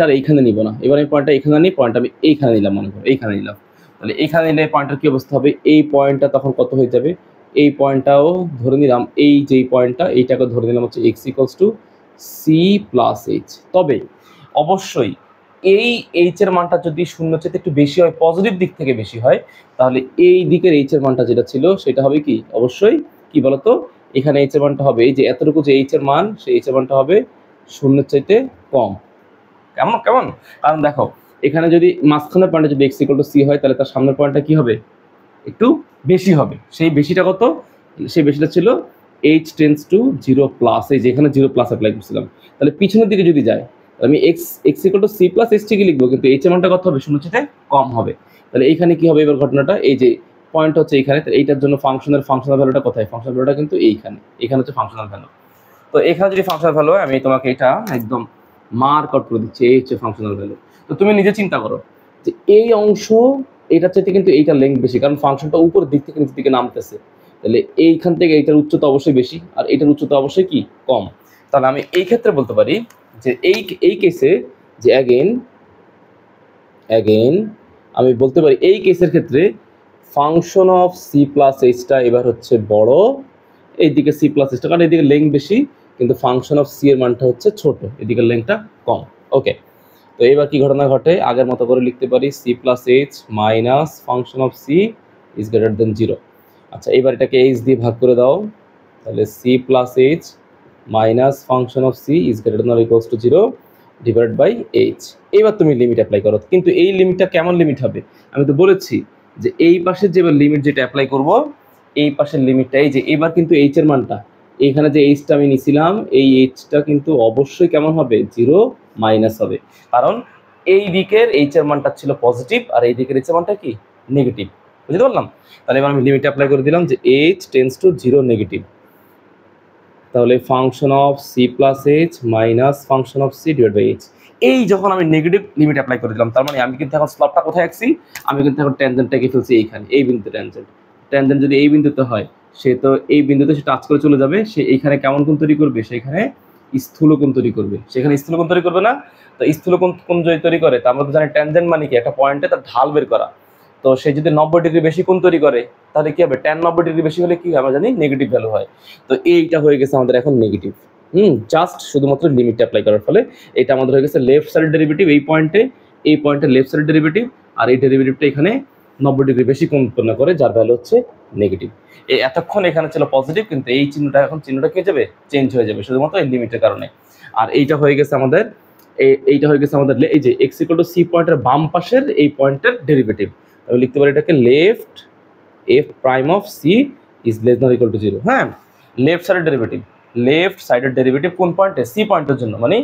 আর এইখানে নিব না, এবার আমি পয়েন্টটা এখানে নিই, পয়েন্ট আমি এইখানে নিলাম, মনে করো এইখানে নিলাম। তাহলে এইখানে নিলে পয়েন্টের কি অবস্থা হবে? এই পয়েন্টটা তখন কত হয়ে যাবে? এই পয়েন্টটাও ধরে নিলাম, এই যে পয়েন্টটা এইটাকে ধরে নিলাম হচ্ছে x equals to C plus h. তবে অবশ্যই এই এইচ এর মানটা যদি শূন্য চেয়ে একটু বেশি হয়, পজিটিভ দিক থেকে বেশি হয়, তাহলে এই দিকের এইচ এর মানটা যেটা ছিল সেটা হবে কি? অবশ্যই কি বলতো, এখানে এইচ এর মানটা হবে এই যে এতটুকু যে এইচ এর মান, সেই এইচ এর মানটা হবে শূন্যের চাইতে কম। কেমন? কারণ দেখো এখানে যদি মাঝখানের পয়েন্টটা যদি x ইকুয়াল টু সি হয়, তাহলে তার সামনের পয়েন্টটা কি হবে? একটু বেশি হবে। সেই বেশিটা কত? সেই বেশিটা ছিল h টেন্স টু 0 প্লাস, এই যেখানে 0 প্লাস অ্যাপ্লাই করছিলাম। তাহলে পিছনের দিকে যদি যায়, আমি x equal to C plus h ঠিকই লিখবো, কিন্তু h এর মানটা কত হবে? শূন্য চেয়ে কম হবে। তাহলে এইখানে কি হবে এবার ঘটনাটা? এই যে পয়েন্ট হচ্ছে এইখানে, এইটার জন্য ফাংশনাল ভ্যালুটা কোথায়? ফাংশনাল ভ্যালুটা কিন্তু এখানে হচ্ছে ফাংশনাল ভ্যালু। তো এখানে যদি ফাংশনাল ভ্যালু হয়, আমি তোমাকে এটা একদম মার্ক আউট করে দিচ্ছি, এই হচ্ছে ফাংশনাল ভ্যালু। তো তুমি নিজে চিন্তা করো যে এই অংশ এটার চাইতে কিন্তু এইটার লেন্থ বেশি, কারণ ফাংশনটা উপরের দিক থেকে নিচের দিকে নামতেছে। তাহলে এইখান থেকে এইটার উচ্চতা অবশ্যই বেশি, আর এইটার উচ্চতা অবশ্যই কি? কম। তাহলে আমি এই ক্ষেত্রে বলতে পারি যে এই কেসে যে অ্যাগেন আমি বলতে পারি এই কেসের ক্ষেত্রে ফাংশন অফ সি প্লাস এইচটা এবার হচ্ছে বড়, এইদিকে সি প্লাস এইচটা, কারণ এইদিকে লেন্থ বেশি, কিন্তু ফাংশন অফ সি এর মানটা হচ্ছে ছোট, এদিকে লেন্থটা কম। ওকে, তো এবার কি ঘটনা ঘটে? আগের মতো করে লিখতে পারি c plus h minus function of c is greater than 0। আচ্ছা, এবার এটাকে এইচ দিয়ে ভাগ করে দাও, তাহলে c plus h minus function of c is greater than or equals to 0 divided by h. এবার তুমি লিমিট অ্যাপ্লাই করো, কিন্তু এই লিমিটটা কেমন লিমিট হবে? আমি তো বলেছি যে এই পাশের যে লিমিট যেটা অ্যাপ্লাই করব, এই পাশের লিমিটটা এই যে এবার কিন্তু এইচ এর মানটা, এইখানে যে এইচটা আমি নিছিলাম, এই এইচটা কিন্তু অবশ্যই কেমন হবে? 0 মাইনাস হবে, কারণ এই দিকের এইচ এর মানটা ছিল পজিটিভ, আর এই দিকের এইচ এর মানটা কি? নেগেটিভ। বুঝতে পারলাম? তাহলে এবার আমি লিমিট অ্যাপ্লাই করে দিলাম যে এইচ টেন্স টু 0 নেগেটিভ। তাহলে function of C plus h minus function of c divide by h. এই যখন আমি নেগেটিভ লিমিট অ্যাপ্লাই করে দিলাম, তার মানে আমি কিন্তু এখন স্লপটা কোথায় আঁকছি? আমি কিন্তু এখন ট্যানজেন্টটাকে ফেলছি এইখানে, এই বিন্দুতে ট্যানজেন্ট যদি এই বিন্দুতে হয়, সে তো এই বিন্দুতে সে টাচ করে চলে যাবে, সে এইখানে কেমন কোণ তৈরি করবে? সেখানে স্থূলকোণ তৈরি করবে, সেখানে স্থূলকোণ তৈরি করবে না? তো স্থূলকোণ যদি তৈরি করে, তা আমরা তো জানি ট্যানজেন্ট মানে কি? একটা পয়েন্টে তার ঢাল বের করা। তো সে যদি 90 ডিগ্রি বেশি কোণ তৈরি করে, তাহলে কি হবে? ট্যান 90 ডিগ্রি বেশি হলে কি আমরা জানি নেগেটিভ ভ্যালু হয়। তো এইটা হয়ে গেছে আমাদের এখন নেগেটিভ। জাস্ট শুধুমাত্র লিমিট অ্যাপ্লাই করার ফলে এটা আমাদের হয়ে গেছে লেফট সাইড ডেরিভেটিভ এই পয়েন্টে লেফট সাইড ডেরিভেটিভ, আর এই ডেরিভেটিভটা এখানে 90 ডিগ্রি বেশি কোণ উৎপন্ন করে, যার ভ্যালু হচ্ছে নেগেটিভ। এতক্ষণ এখানে ছিল পজিটিভ, কিন্তু এই চিহ্নটা কি হয়ে যাবে? চেঞ্জ হয়ে যাবে শুধুমাত্র এই লিমিটের কারণে। আর এইটা হয়ে গেছে আমাদের এই যে x ইকুয়াল টু সি পয়েন্টের বাম পাশের এই পয়েন্টের ডেরিভেটিভ। আমি লিখতে পারি এটাকে left f prime of c is less than equal to 0। হ্যাঁ, লেফট সাইডের ডেরিভেটিভ কোন পয়েন্টে? সি পয়েন্টের জন্য, মানে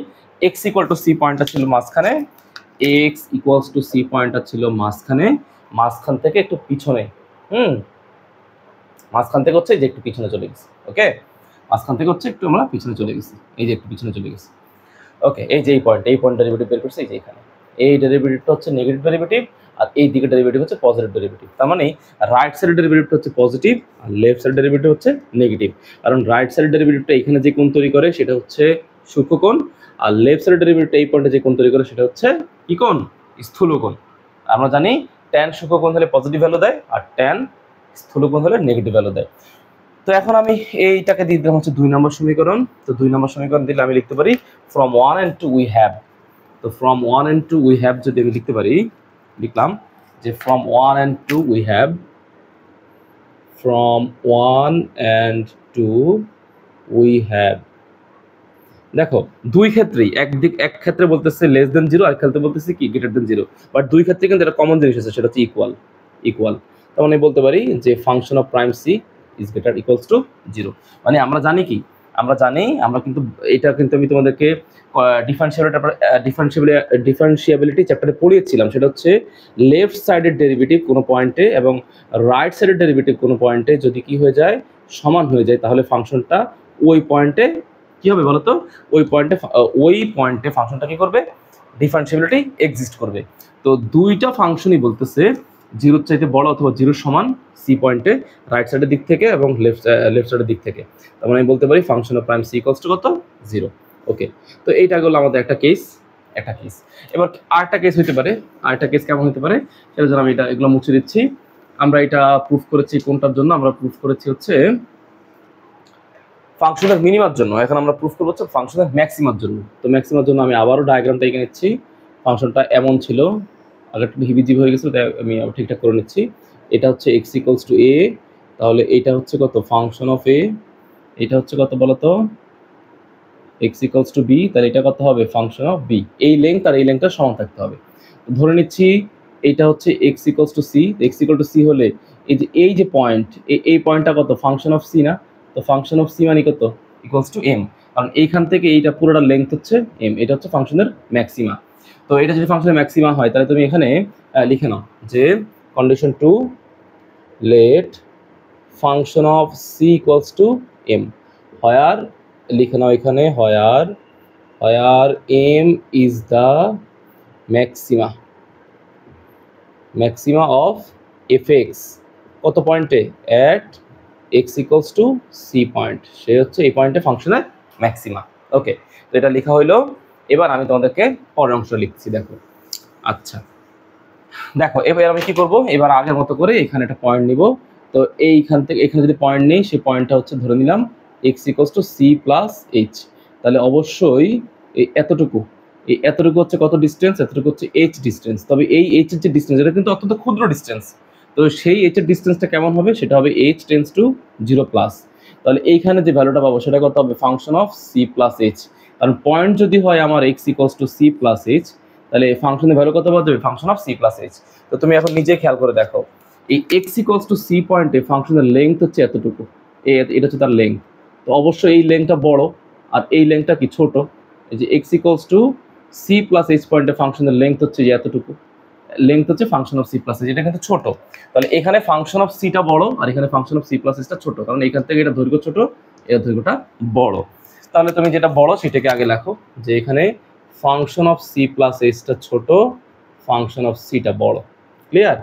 x ইকুয়াল টু সি পয়েন্টটা ছিল মাঝখানে, মাঝখান থেকে একটু পিছনে, মাঝখান থেকে হচ্ছে যে একটু পিছনে চলে গেছে। ওকে, মাঝখান থেকে হচ্ছে একটু আমরা পিছনে চলে গেছি, এই যে একটু পিছনে চলে গেছি। ওকে, এই যে এই পয়েন্ট ডেরিভেটিভ বের করছে, এই যে এখানে এই ডেরিভেটিভটা হচ্ছে নেগেটিভ ডেরিভেটিভ, আর এই দিকের ডেরিভেটিভ হচ্ছে পজিটিভ ডেরিভেটিভ। তার মানে রাইট সাইডের ডেরিভেটিভটা হচ্ছে পজিটিভ, আর লেফট সাইডের ডেরিভেটিভ হচ্ছে নেগেটিভ। কারণ রাইট সাইডের ডেরিভেটিভটা এখানে যে কোণ তৈরি করে সেটা হচ্ছে সূক্ষ্মকোণ, আর লেফট সাইডের ডেরিভেটিভটা এই পয়েন্টে যে কোণ তৈরি করে সেটা হচ্ছে কি কোণ? স্থূলকোণ। আমরা জানি ট্যান সূক্ষ্মকোণ হলে পজিটিভ ভ্যালু দেয়, আর ট্যান স্থূলকোণ হলে নেগেটিভ ভ্যালু দেয়। তো এখন আমি এইটাকে দিয়ে দিলাম হচ্ছে 2 নম্বর সমীকরণ। তো 2 নম্বর সমীকরণ দিলে আমি লিখতে পারি ফ্রম 1 and 2 উই হ্যাভ। তো ফ্রম 1 and 2 উই হ্যাভ যদি আমি লিখতে পারি, লিখলাম যে from 1 and 2 we have, from 1 and 2 we have। দেখো দুই ক্ষেত্রেই এক ক্ষেত্রে বলতেছে লেস দেন জিরো, আর ক্ষেত্রে বলতেছে কি গ্রেটার দেন জিরো, বাট দুই ক্ষেত্রে কিন্তু এটা কমন জিনিস আছে, সেটা হচ্ছে ইকুয়াল। ইকুয়াল তার মানে বলতে পারি যে function of prime c is greater equals to zero. মানে আমরা জানি কি, আমরা কিন্তু এটা কিন্তু আমি তোমাদেরকে ডিফারেন্সিয়াবিলিটি চ্যাপ্টারে পড়িয়েছিলাম। সেটা হচ্ছে লেফট সাইডের ডেরিভেটিভ কোনো পয়েন্টে এবং রাইট সাইডের ডেরিভেটিভ কোনো পয়েন্টে যদি কি হয়ে যায়, সমান হয়ে যায়, তাহলে ফাংশনটা ওই পয়েন্টে কি হবে বলতো, ওই পয়েন্টে ফাংশনটা কি করবে, ডিফারেন্সিয়াবিলিটি এক্সিস্ট করবে। তো দুইটা ফাংশনই বলতেছে জিরোর চাইতে বড় অথবা জিরোর সমান সি পয়েন্টে, রাইট সাইডের দিক থেকে এবং লেফট সাইডের দিক থেকে। তার মানে আমি বলতে পারি function of prime C equals to কত, জিরো। ওকে, তো এইটা হলো আমাদের একটা কেস। এবার আরেকটা কেস হতে পারে। আরেকটা কেস কেমন হতে পারে সেটার জন্য আমি এগুলো মুছে দিচ্ছি। আমরা এটা প্রুফ করেছি কোনটার জন্য, আমরা প্রুফ করেছি হচ্ছে ফাংশনের মিনিমার জন্য। এখন আমরা প্রুফ করবো হচ্ছে ফাংশনের ম্যাক্সিমার জন্য। তো ম্যাক্সিমার জন্য আমি আবারও ডায়াগ্রামটা এঁকে নিচ্ছি। ফাংশনটা এমন ছিল, আগে একটু হিবিজিবি হয়ে গেছিল, তাই আমি আবার ঠিকঠাক করে নিচ্ছি। এটা হচ্ছে এক্স ইকুয়ালস টু এ, তাহলে এটা হচ্ছে কত, ফাংশন অফ এ। এটা হচ্ছে কত বলতো, এক্স ইকুয়ালস টু বি, তাহলে এটা কত হবে, ফাংশন অফ বি। এই লেংথ আর এই লেংথটা সমান থাকতে হবে। ধরে নিচ্ছি এটা হচ্ছে x equals to c. X equal to c হলে এই যে পয়েন্ট, এই পয়েন্টটা কত, ফাংশন অফ সি না? তো ফাংশন অফ সি মানে কত, ইকুয়ালস টু এম, কারণ এইখান থেকে এইটা পুরোটা লেংথ হচ্ছে এম, এটা হচ্ছে ফাংশনের ম্যাক্সিমা। তো এটা যদি ফাংশনের ম্যাক্সিমা হয়, তাহলে তুমি এখানে লিখে নাও যে condition to let function of C equals to M, where, লিখে নাও এখানে where M is the maxima of F X, কত পয়েন্টে, at X equals to C point, সে হচ্ছে এই পয়েন্টে ফাংশনের ম্যাক্সিমা। ওকে, তো এটা লেখা হইলো। এবার আমি তোমাদেরকে পরের অংশ লিখছি, দেখো। আচ্ছা দেখো, এবার আমি কি করব, এবার আগের মতো করে এখানে একটা পয়েন্ট নিব। তো এইখান থেকে এখানে যদি পয়েন্ট নেই, সেই পয়েন্টটা হচ্ছে ধরে নিলাম x equals to C plus h, তাহলে অবশ্যই এই এতটুকু হচ্ছে কত ডিস্টেন্স, এতটুকু হচ্ছে এইচ ডিস্টেন্স। তবে এই এইচ এর যে ডিস্টেন্স, এটা কিন্তু অত্যন্ত ক্ষুদ্র ডিস্টেন্স। তো সেই এইচ এর ডিস্টেন্সটা কেমন হবে, সেটা হবে h tends to zero plus. তাহলে এইখানে যে ভ্যালুটা পাবো সেটা কত হবে, function of C plus h. কারণ পয়েন্ট যদি হয় আমার x equals to C plus h, তাহলে ফাংশনের ভ্যালু কত পাওয়া যাবে, function of C plus h. তো তুমি এখন নিজে খেয়াল করে দেখো, এই এক্স ইকুয়ালস টু সি পয়েন্টে ফাংশনের লেংথ হচ্ছে এতটুকু, এটা হচ্ছে তার লেংথ। তো অবশ্যই এই লেংথটা বড় আর এই লেংথটা কি ছোট। এই যে x equals to C plus h পয়েন্টে ফাংশনের লেংথ হচ্ছে যে এতটুকু, লেংথ হচ্ছে function of C plus h, এটা কিন্তু ছোট। তাহলে এখানে ফাংশন অফ সিটা বড় আর এখানে ফাংশন অফ সি প্লাস এইচটা ছোট, কারণ এখান থেকে এটা দৈর্ঘ্য ছোট, এর দৈর্ঘ্যটা বড়। তাহলে তুমি যেটা বড় সেটাকে আগে লেখো, যে এখানে ফাংশন অফ সি প্লাস এইচটা ছোট, ফাংশন অফ সিটা বড়। ক্লিয়ার?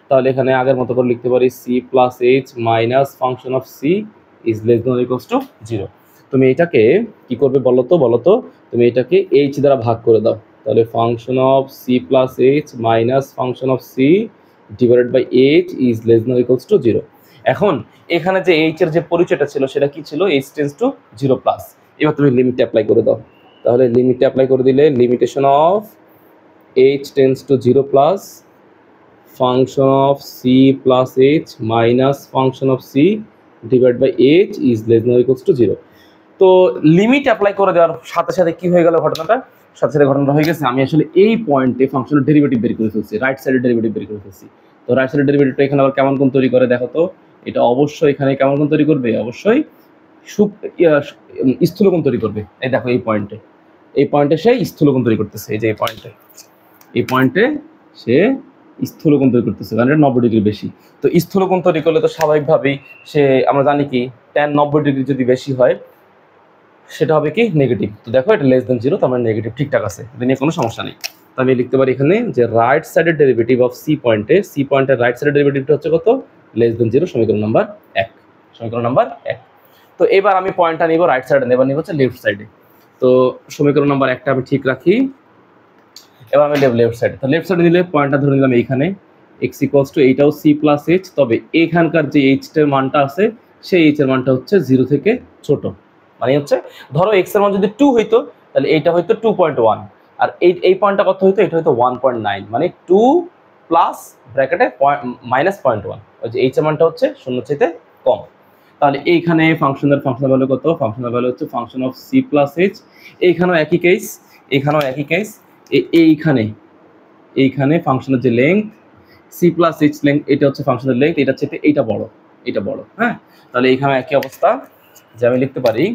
তাহলে এখানে আগের মতো করে লিখতে পারি c plus h minus function of c is less than or equals to zero. তুমি এটাকে কি করবে বলো তো, তুমি এটাকে এইচ দ্বারা ভাগ করে দাও। তাহলে function of C plus h minus function of c divided by h is less than or equals to zero. এখন এখানে যে এইচ এর যে পরিচয়টা ছিল সেটা কি ছিল, H tends to zero plus. এবার তুমি লিমিট অ্যাপ্লাই করে দাও। তাহলে লিমিট অ্যাপ্লাই করে দিলে limitation of H tends to zero plus function of C plus h minus function of c divide by h is less than or equals to zero. তো লিমিট অ্যাপ্লাই করে দেওয়ার সাথে সাথে কি হয়ে গেল ঘটনাটা, ঘটনাটা হয়ে গেছে, আমি আসলে এই পয়েন্টে ফাংশনের ডেরিভেটিভ বের করে ফেলছি, রাইট সাইডের ডেরিভেটিভ বের করে ফেলছি। তো রাইট সাইডের ডেরিভেটিভটা এখানে আবার কেমন কোণ তৈরি করে দেখো তো, এটা অবশ্যই এখানে কেমন কোণ তৈরি করবে, অবশ্যই স্থূলকোণ তৈরি করবে। এই দেখো এই পয়েন্টে সে স্থূলকোণ তৈরি করতেছে, এই যে এই পয়েন্টে সে স্থূলকোণ তৈরি করতেছে, কারণ এটা 90 ডিগ্রি বেশি। তো স্থূলকোণ তৈরি করলে তো স্বাভাবিকভাবেই সে, আমরা জানি কি tan 90 ডিগ্রি যদি বেশি হয় সেটা হবে কি নেগেটিভ। তো দেখো এটা লেস দেন জিরো, তো আমার নেগেটিভ ঠিকঠাক আছে, এটা নিয়ে কোনো সমস্যা নেই। তো আমি লিখতে পারি এখানে যে রাইট সাইডের ডেরিভেটিভ অফ সি পয়েন্টের রাইট সাইডের ডেরিভেটিভটা হচ্ছে কত, লেস দেন জিরো, সমীকরণ নাম্বার 1। তো এবার আমি পয়েন্টটা নিব রাইট সাইডে, এবার নিব হচ্ছে লেফট সাইডে। তো সমীকরণ নাম্বার 1টা আমি ঠিক রাখি। এবার আমি লেফট সাইডে, তো লেফট সাইডে নিলে পয়েন্টটা ধরে নিলাম এইখানে এক্স ইকুয়ালস টু, এইটাও সি প্লাস এইচ, তবে এইখানকার যে এইচটার মানটা আছে সেই এইচ এর মানটা হচ্ছে 0 থেকে ছোট। মানে হচ্ছে ধরো এক্স এর মান যদি 2 হইতো, তাহলে এইটা হয়তো 2.1, আর এই পয়েন্টটা কত হইতো, এটা হয়তো 1.9, মানে 2 প্লাস ব্র্যাকেটে মাইনাস 0.1, ওই যে এইচ এর মানটা হচ্ছে 0 চাইতে কম। তাহলে এইখানে ফাংশনাল ভ্যালু কত? ফাংশনাল ভ্যালু হচ্ছে function of C plus h. এইখানেও একই কেস, এখানেও একই কেস। এইখানে ফাংশনের যে length c plus h length, এটা হচ্ছে ফাংশনের লেংথ, এটা হচ্ছে এইটা বড়, এটা বড়। হ্যাঁ, তাহলে এইখানে একই অবস্থা, যে আমি লিখতে পারি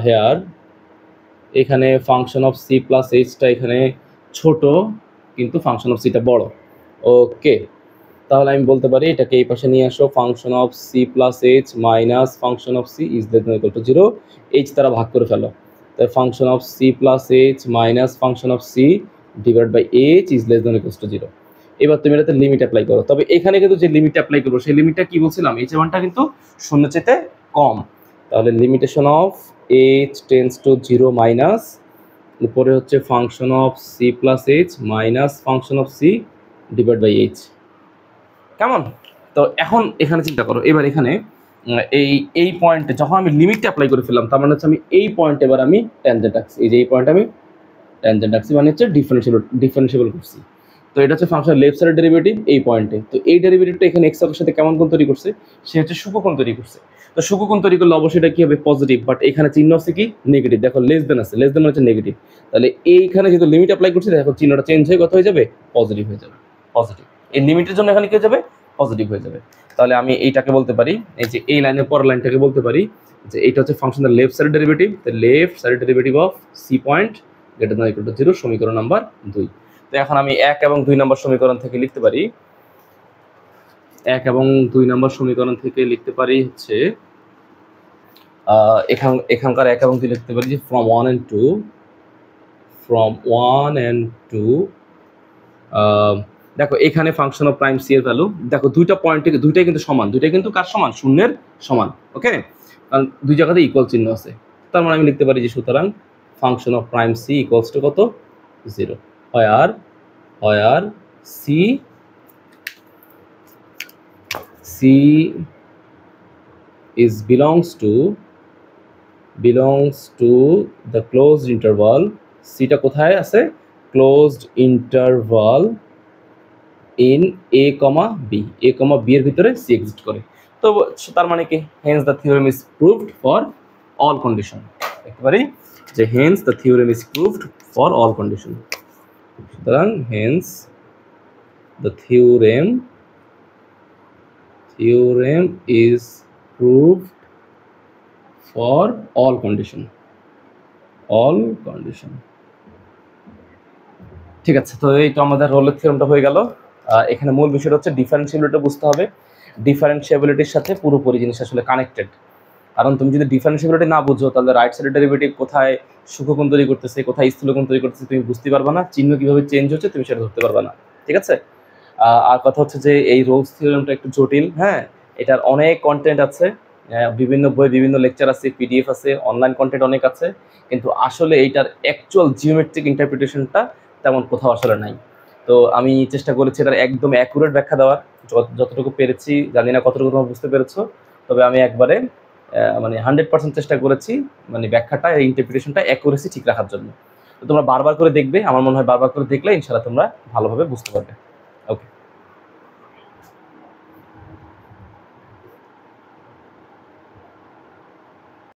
হেয়ার এখানে ফাংশন অফ সি প্লাস এইচটা এখানে ছোট, কিন্তু ফাংশন অফ সিটা বড়। ওকে, তাহলে আমি বলতে পারি এটাকে এই পাশে নিয়ে আসো, function of C plus h minus function of c is less than equal to 0। H তারা ভাগ করে ফেলো, তাই function of C plus h minus function of c divide by h is less than equal to 0। এবার তুমি এটাতে লিমিট অ্যাপ্লাই করো। তবে এখানে কিন্তু যে লিমিট অ্যাপ্লাই করবো সেই লিমিটটা কি বলছিলাম, এইচ এর মানটা কিন্তু শূন্য চেয়ে কম। তাহলে limitation of H tends to 0 minus উপরে হচ্ছে function of C plus h minus function of c divide by h. কেমন? তো এখন এখানে চিন্তা করো, এবার এখানে এই পয়েন্টে যখন আমি লিমিটটা অ্যাপ্লাই করে ফেললাম, তার মানে হচ্ছে আমি এই পয়েন্টে এবার আমি ট্যানজেন্ট আঁকছি। এই যে এই পয়েন্টে আমি ট্যানজেন্ট আঁকছি, মানে হচ্ছে ডিফারেন্সিয়েবল করছি। তো এটা হচ্ছে ফাংশন লেফট সাইডের ডেরিভেটিভ এই পয়েন্টে। তো এই ডেরিভেটিভটা এখানে এক্স অক্ষের সাথে কেমন কোণ তৈরি করছে? সে হচ্ছে সূক্ষ্মকোণ তৈরি করছে। তো সূক্ষ্মকোণ তৈরি করলে অবশ্যই এটা কি হবে? পজিটিভ। বাট এখানে চিহ্ন আছে কি? নেগেটিভ। দেখো লেস দেন আছে, লেস দেন মানে হচ্ছে নেগেটিভ। তাহলে এইখানে যেহেতু লিমিট অ্যাপ্লাই করছি, দেখো চিহ্নটা চেঞ্জ হয়ে কত হয়ে যাবে? পজিটিভ হয়ে যাবে। পজিটিভ, এই লিমিটের জন্য এখানে কি হয়ে যাবে? পজিটিভ হয়ে যাবে। তাহলে আমি এইটাকে বলতে পারি, এই যে এই লাইনের পরের লাইনটাকে বলতে পারি যে এটা হচ্ছে ফাংশনের left side derivative, the left side derivative of c point greater than equal to 0, সমীকরণ নাম্বার 2। তো এখন আমি 1 এবং 2 নম্বর সমীকরণ থেকে লিখতে পারি, 1 এবং 2 নম্বর সমীকরণ থেকে লিখতে পারি হচ্ছে এখানকার 1 এবং 2 লিখতে পারি যে ফ্রম 1 and 2, দেখো এখানে ফাংশন অফ প্রাইম সি এর ভ্যালু, দেখো দুইটা পয়েন্টে দুইটাই কিন্তু সমান, দুইটাই কিন্তু কার সমান? শূন্যের সমান। ওকে, কারণ দুই জায়গাতে ইকুয়াল চিহ্ন আছে। তার মানে আমি লিখতে পারি যে সুতরাং function of prime C equals to কত? 0। আর c is belongs to the closed interval, সিটা কোথায় আছে? closed interval in a, b, a, b এর ভিতরে সি এক্সিস্ট করে। তো তার মানে কি? hence the theorem is proved for all condition। দেখতে পারি যে hence the theorem is proved for all condition। সুতরাং hence the theorem is proved for all condition। ঠিক আছে, তো এই তো আমাদের রোলের থিওরেমটা হয়ে গেল। এখানে মূল বিষয়টা হচ্ছে ডিফারেন্সিয়াবিলিটি বুঝতে হবে। ডিফারেন্সিয়াবিলিটির সাথে পুরোপুরি জিনিস আসলে কানেক্টেড। কারণ তুমি যদি ডিফারেন্সিয়াবিলিটি না বুঝো, তাহলে রাইট সাইডের ডেরিভেটিভ কোথায় সূক্ষ্মকোণ তৈরি করতেছে, কোথায় স্থূলকোণ তৈরি করতেছে তুমি বুঝতে পারবে না। চিহ্ন কিভাবে চেঞ্জ হচ্ছে তুমি সেটা ধরতে পারবে না। ঠিক আছে, আর কথা হচ্ছে যে এই রোলস থিওরেমটা একটু জটিল। হ্যাঁ, এটার অনেক কন্টেন্ট আছে, বিভিন্ন বই, বিভিন্ন লেকচার আছে, পিডিএফ আছে, অনলাইন কন্টেন্ট অনেক আছে, কিন্তু আসলে এইটার অ্যাকচুয়াল জিওমেট্রিক ইন্টারপ্রিটেশনটা তেমন কোথাও আসলে নাই। তো আমি চেষ্টা করেছি এটার একদম অ্যাকুরেট ব্যাখ্যা দেওয়ার, যতটুকু পেরেছি। জানি না কতটুকু তোমরা বুঝতে পেরেছো, তবে আমি একবারে মানে 100% চেষ্টা করেছি মানে ব্যাখ্যাটা, ইন্টারপ্রিটেশনটা অ্যাকুরেসি ঠিক রাখার জন্য। তো তোমরা বারবার করে দেখবে, আমার মনে হয় বারবার করে দেখলে ইনশাআল্লাহ তোমরা ভালোভাবে বুঝতে পারবে। ওকে।